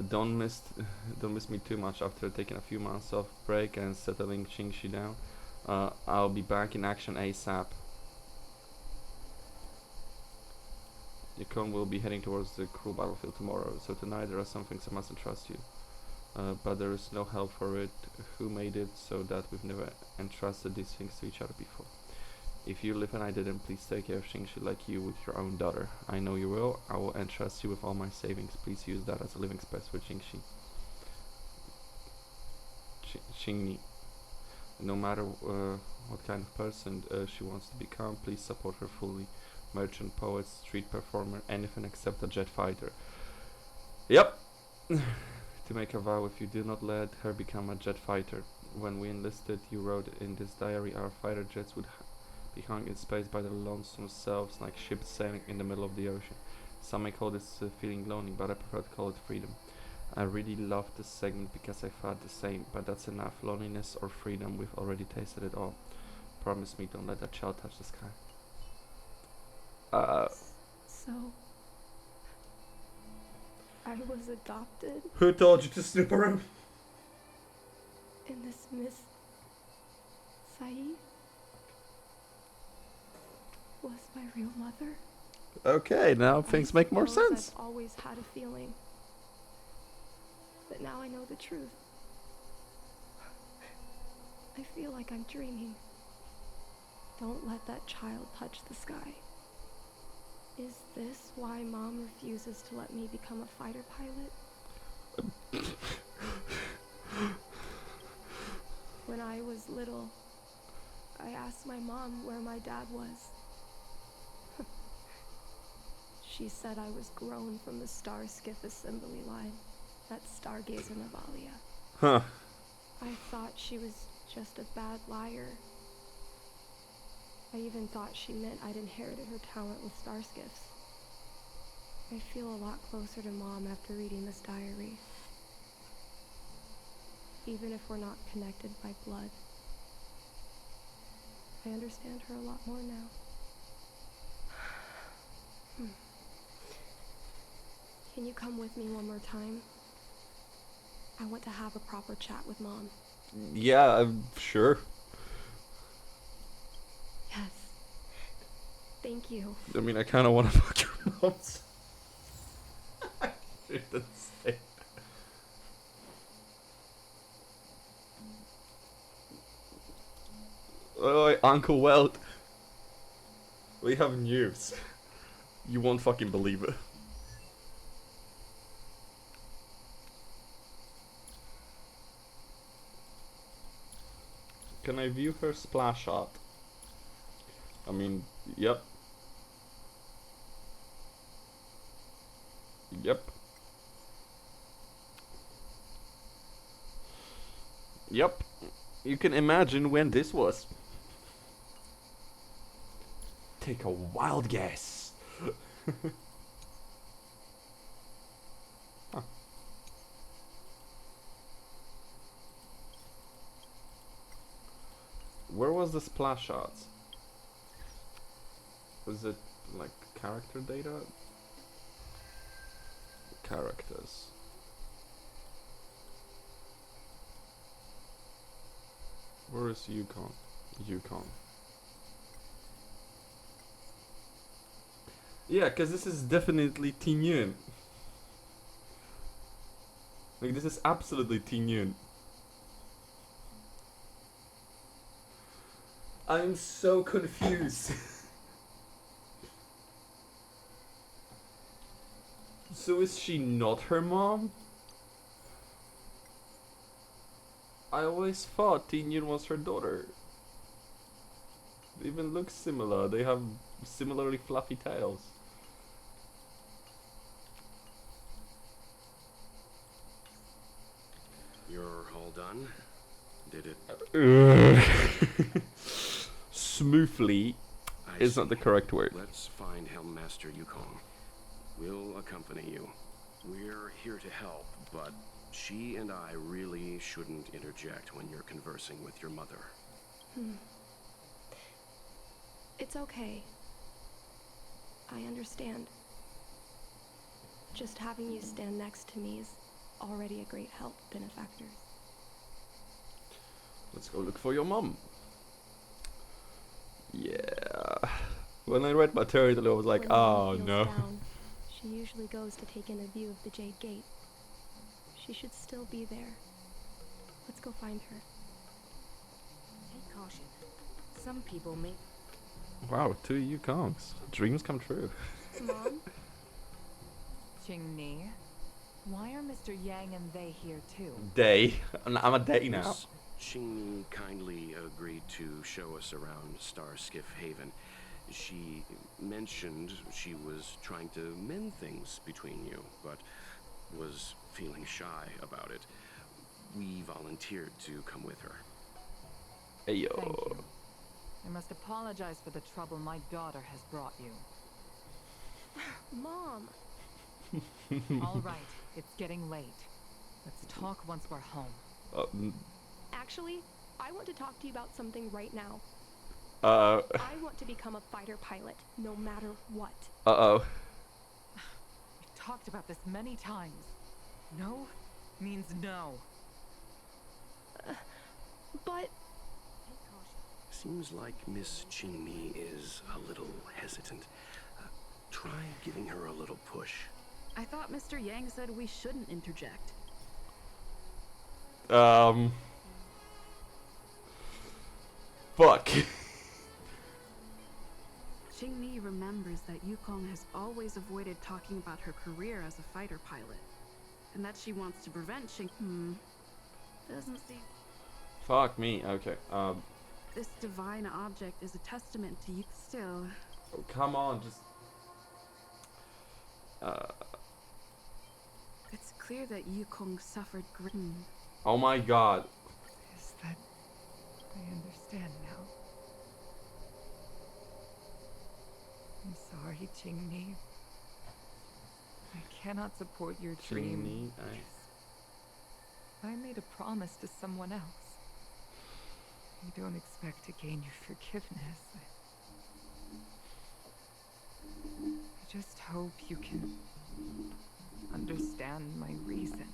S1: Don't miss me too much. After taking a few months off break and settling Qingxi down, I'll be back in action ASAP. Yukon will be heading towards the cruel battlefield tomorrow, so tonight there are some things I must entrust you. But there is no help for it. Who made it so that we've never entrusted these things to each other before? If you live and I didn't, please take care of Qingxi like you with your own daughter. I know you will. I will entrust you with all my savings. Please use that as a living space for Qingxi. Qingni. No matter what kind of person she wants to become, please support her fully. Merchant, poet, street performer, anything except a jet fighter. Yep. To make a vow, if you do not let her become a jet fighter. When we enlisted, you wrote in this diary, our fighter jets would be hung in space by their lonesome selves, like ships sailing in the middle of the ocean. Some may call this feeling lonely, but I prefer to call it freedom. I really loved this segment because I felt the same, but that's enough. Loneliness or freedom, we've already tasted it all. Promise me, don't let that child touch the sky.
S4: So, I was adopted,
S1: Who told you to snoop around?
S4: and this Miss Tsai was my real mother.
S1: Okay, now things make more
S4: suppose
S1: sense.
S4: I've always had a feeling, but now I know the truth. I feel like I'm dreaming. Don't let that child touch the sky. Is this why Mom refuses to let me become a fighter pilot? When I was little, I asked my mom where my dad was. She said I was grown from the star skiff assembly line at Stargazer Navalia.
S1: Huh.
S4: I thought she was just a bad liar. I even thought she meant I'd inherited her talent with star skiffs. I feel a lot closer to Mom after reading this diary. Even if we're not connected by blood. I understand her a lot more now. Can you come with me one more time? I want to have a proper chat with Mom.
S1: Yeah, I'm sure.
S4: Yes. Thank you.
S1: I mean, I kind of want to fuck your moms. I shouldn't say. Oh, Uncle Welt. We have news. You won't fucking believe it. Can I view her splash art? I mean, yep. Yep. Yep. You can imagine when this was. Take a wild guess. Huh. Where was the splash art? Was it like character data? Characters. Where is Yukon? Yukon. Yeah, cause this is definitely Teen Yun. Like this is absolutely Teen Yun. I'm so confused. So is she not her mom? I always thought Tingyun was her daughter. They even look similar. They have similarly fluffy tails.
S2: You're all done? Did it?
S1: Smoothly
S2: I
S1: is not
S2: see.
S1: the correct word.
S2: Let's find Helmmaster Yukong. We'll accompany you. We're here to help, but she and I really shouldn't interject when you're conversing with your mother.
S4: It's okay. I understand. Just having you stand next to me is already a great help, benefactors.
S1: Let's go look for your mom. Yeah. When I read my title, I was like,
S4: When Mom
S1: oh
S4: feels
S1: no.
S4: down, she usually goes to take in a view of the Jade Gate. She should still be there. Let's go find her.
S3: Take caution. Some people may.
S1: Wow, 2 Yukongs. Dreams come true.
S4: Mom?
S7: Qingni, why are Mr. Yang and they here too?
S1: Day. I'm a day now.
S2: Miss Qingni kindly agreed to show us around Star Skiff Haven. She mentioned she was trying to mend things between you, but was feeling shy about it. We volunteered to come with her.
S1: Hey yo.
S7: Thank you. I must apologize for the trouble my daughter has brought you.
S4: Mom!
S7: All right, it's getting late. Let's talk once we're home.
S4: Actually, I want to talk to you about something right now.
S1: Uh
S4: I want to become a fighter pilot, no matter what.
S1: oh.
S7: We've talked about this many times. No means no.
S4: But
S2: Seems like Miss Qingni is a little hesitant. Try giving her a little push.
S10: I thought Mr. Yang said we shouldn't interject.
S1: Fuck.
S10: Qingni remembers that Yukong has always avoided talking about her career as a fighter pilot, and that she wants to prevent doesn't seem.
S1: Fuck me. Okay.
S10: This divine object is a testament to you. Still,
S1: Oh, come on, just.
S10: it's clear that Yukong suffered grim.
S1: Oh my god.
S7: Is that... I understand now. I'm sorry, Qingni. I cannot support your dream. I made a promise to someone else. I don't expect to gain your forgiveness. I just hope you can understand my reason.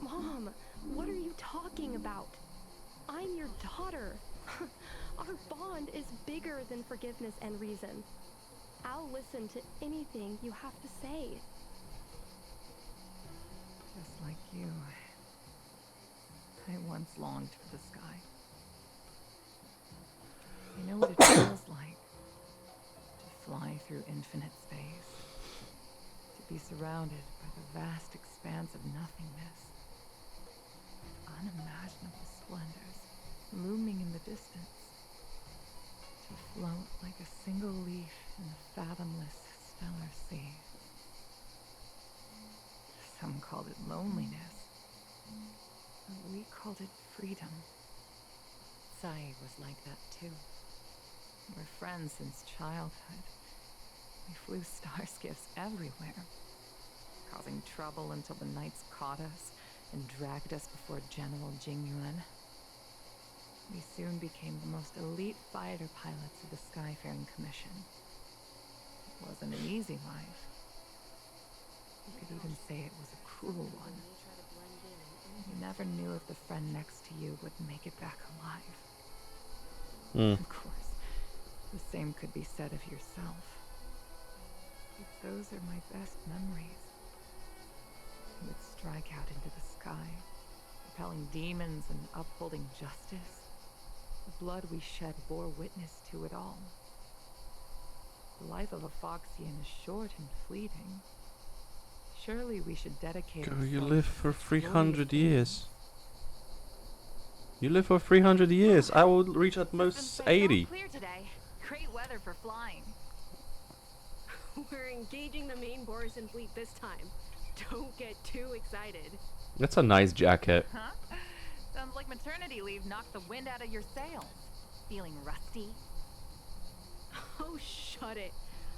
S4: Mom, what are you talking about? I'm your daughter. Our bond is bigger than forgiveness and reason. I'll listen to anything you have to say.
S7: Just like you, I once longed for the sky. I know what it feels like to fly through infinite space, to be surrounded by the vast expanse of nothingness, unimaginable splendors looming in the distance, to float like a single leaf in the fathomless stellar sea. Some called it loneliness, but we called it freedom. Sai was like that too. We're friends since childhood. We flew star skiffs everywhere, causing trouble until the knights caught us and dragged us before General Jingyuan. We soon became the most elite fighter pilots of the Skyfaring Commission. It wasn't an easy life. You could even say it was a cruel one. You never knew if the friend next to you would make it back alive. Of course, the same could be said of yourself. But those are my best memories. You would strike out into the sky, repelling demons and upholding justice. The blood we shed bore witness to it all. The life of a Foxian is short and fleeting. Surely we should dedicate
S1: Girl, you
S7: ourselves
S1: live
S7: to
S1: for
S7: such
S1: 300
S7: glorious
S1: years. You live for 300 years. I will reach at most 80.
S6: Clear today. Great weather for flying.
S4: We're engaging the main Boris fleet this time. Don't get too excited.
S1: That's a nice jacket.
S6: Huh? Sounds like maternity leave knocked the wind out of your sails. Feeling rusty?
S4: Oh, shut it.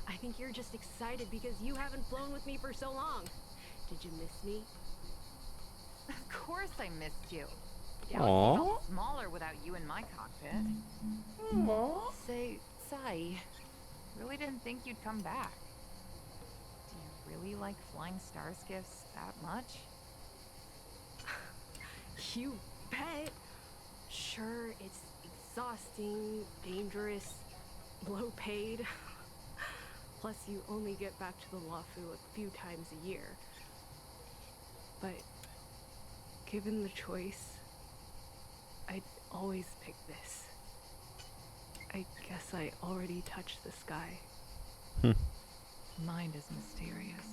S4: I think you're just excited because you haven't flown with me for so long. Did you miss me?
S6: Of course I missed you.
S1: Aww.
S6: Felt smaller without you in my cockpit. Say, Sai, really didn't think you'd come back. Do you really like flying star skiffs that much?
S4: You bet. Sure, it's exhausting, dangerous, low paid. Plus, you only get back to the Luofu a few times a year. But given the choice, I'd always pick this. I guess I already touched the sky.
S6: Mind is mysterious.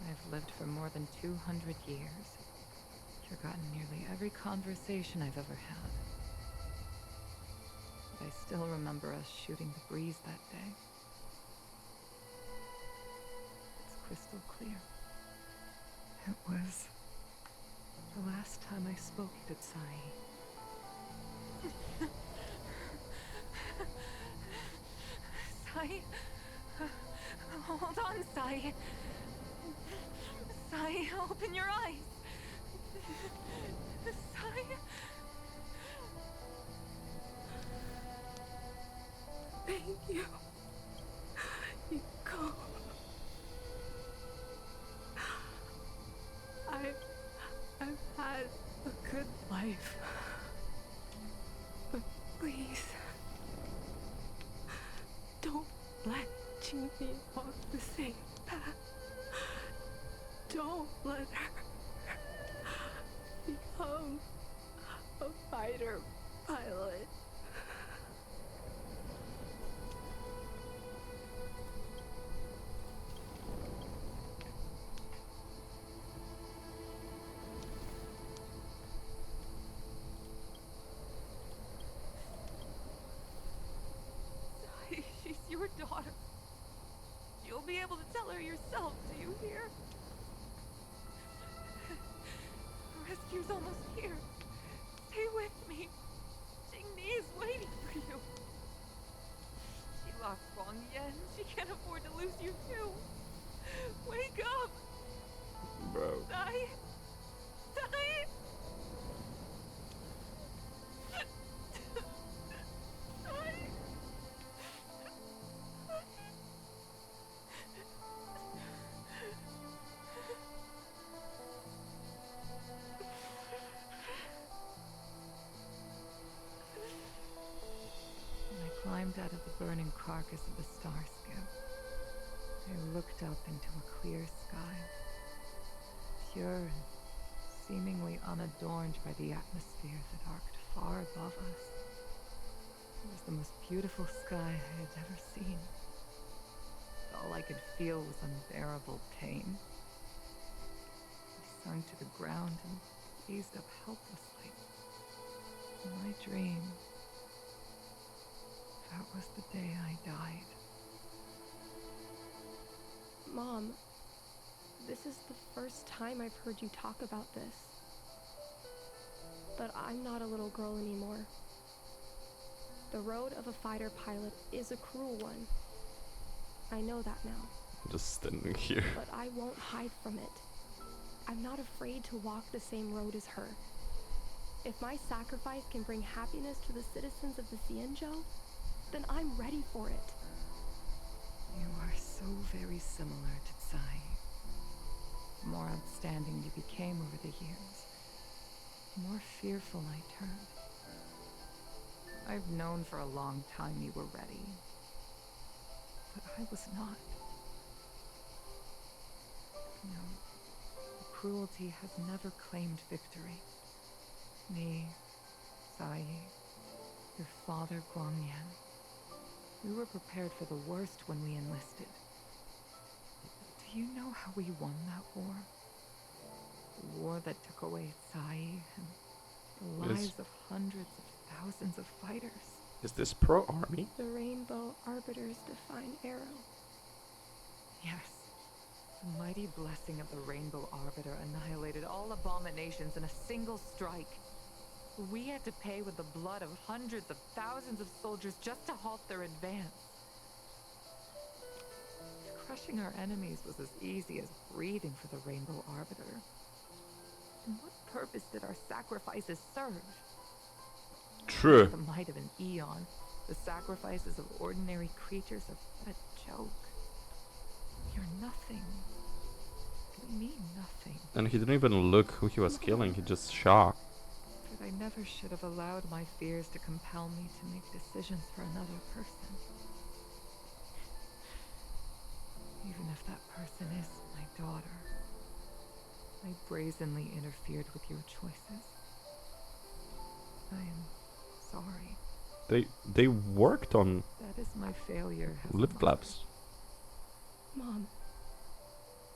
S6: I've lived for more than 200 years. Forgotten nearly every conversation I've ever had. But I still remember us shooting the breeze that day. It's crystal clear. It was the last time I spoke to Sai. Sai? Hold on, Sai. Sai, open your eyes. Sai?
S4: Thank you. You go. I've had a good life. But please, don't let Chingy walk the same path. Don't let her become a fighter pilot.
S6: She's your daughter. You'll be able to tell her yourself, do you hear? Rescue's almost here. Stay with me. Jingni is waiting for you. She lost Guang Yan. She can't afford to lose you too. Wake up!
S1: Bro.
S6: Sai! Sai! I climbed out of the burning carcass of the star skiff. I looked up into a clear sky, pure and seemingly unadorned by the atmosphere that arced far above us. It was the most beautiful sky I had ever seen. All I could feel was unbearable pain. I sunk to the ground and gazed up helplessly. In my dream, that was the day I died.
S4: Mom, this is the first time I've heard you talk about this. But I'm not a little girl anymore. The road of a fighter pilot is a cruel one. I know that now.
S1: Just standing here.
S4: But I won't hide from it. I'm not afraid to walk the same road as her. If my sacrifice can bring happiness to the citizens of the Xianzhou, then I'm ready for it.
S6: You are so very similar to Tsai. The more outstanding you became over the years, the more fearful I turned. I've known for a long time you were ready, but I was not. No, cruelty has never claimed victory. Me, Sai, your father Guang Yan, We were prepared for the worst when we enlisted. Do you know how we won that war? The war that took away Sai and the
S1: Yes.
S6: lives of hundreds of thousands of fighters.
S1: Is this pro-army?
S4: The Rainbow Arbiter's divine arrow.
S6: Yes. The mighty blessing of the Rainbow Arbiter annihilated all abominations in a single strike. We had to pay with the blood of hundreds of thousands of soldiers just to halt their advance. Crushing our enemies was as easy as breathing for the Rainbow Arbiter. And what purpose did our sacrifices serve?
S1: True.
S6: The might of an eon, the sacrifices of ordinary creatures are but a joke. We are nothing. We mean nothing.
S1: And he didn't even look who he was killing, he just shot.
S6: But I never should have allowed my fears to compel me to make decisions for another person. Even if that person is my daughter, I brazenly interfered with your choices. I am sorry.
S1: They worked on
S6: That is my failure as a
S1: lip
S6: mother.
S1: flaps.
S4: Mom,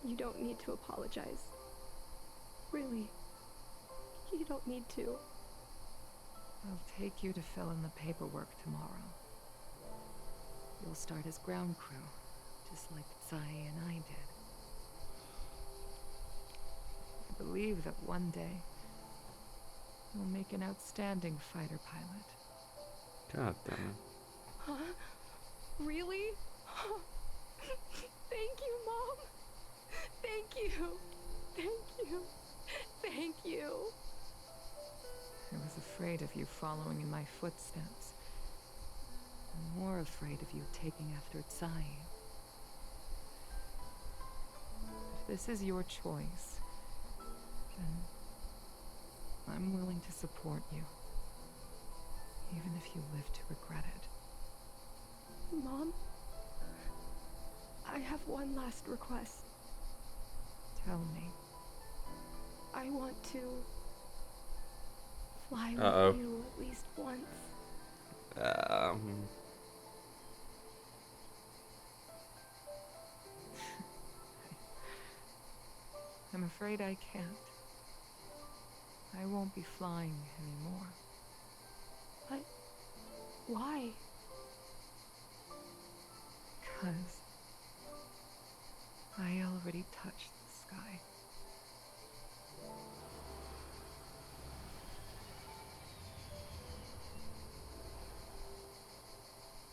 S4: you don't need to apologize. Really, you don't need to.
S6: I'll take you to fill in the paperwork tomorrow. You'll start as ground crew, just like Sai and I did. I believe that one day you'll make an outstanding fighter pilot.
S1: God damn it.
S4: Huh? Really? Thank you, Mom. Thank you. Thank you. Thank you.
S6: I was afraid of you following in my footsteps. I'm more afraid of you taking after Sai. If this is your choice, then I'm willing to support you. Even if you live to regret it.
S4: Mom, I have one last request.
S6: Tell me.
S4: I want to fly
S1: Uh-oh.
S4: with you at least once.
S6: I'm afraid I can't. I won't be flying anymore.
S4: But why?
S6: 'Cause I already touched the sky.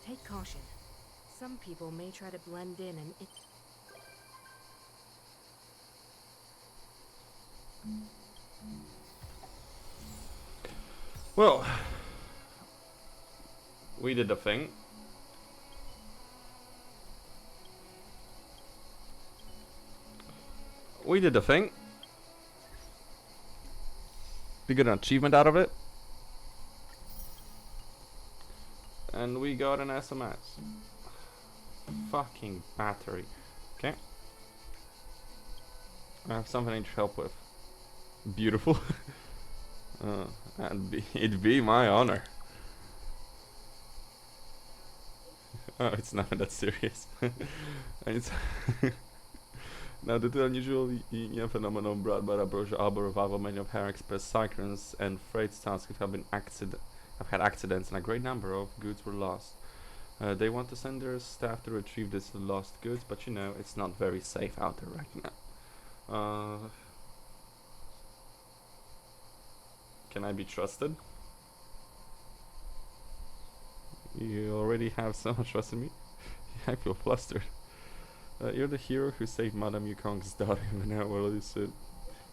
S11: Take caution. Some people may try to blend in and it.
S1: Well, we did the thing. We did the thing. We got an achievement out of it. And we got an SMS. Fucking battery. Okay. I have something I need help with. Beautiful. It'd be my honor. Oh, it's not that serious. It's now, due to unusual phenomenon brought by the Brochure Arbor revival, many of Herrick's best cyclones and freight taskers have had accidents, and a great number of goods were lost. They want to send their staff to retrieve these lost goods, but you know, it's not very safe out there right now. Can I be trusted? You already have so much trust in me. I feel flustered. You're the hero who saved Madame Yukong's daughter. Even now, well, you said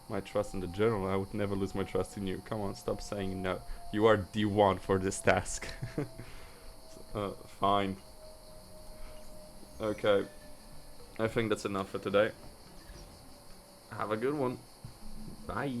S1: my trust in the general. I would never lose my trust in you. Come on, stop saying no. You are D1 for this task. Fine. Okay. I think that's enough for today. Have a good one. Bye.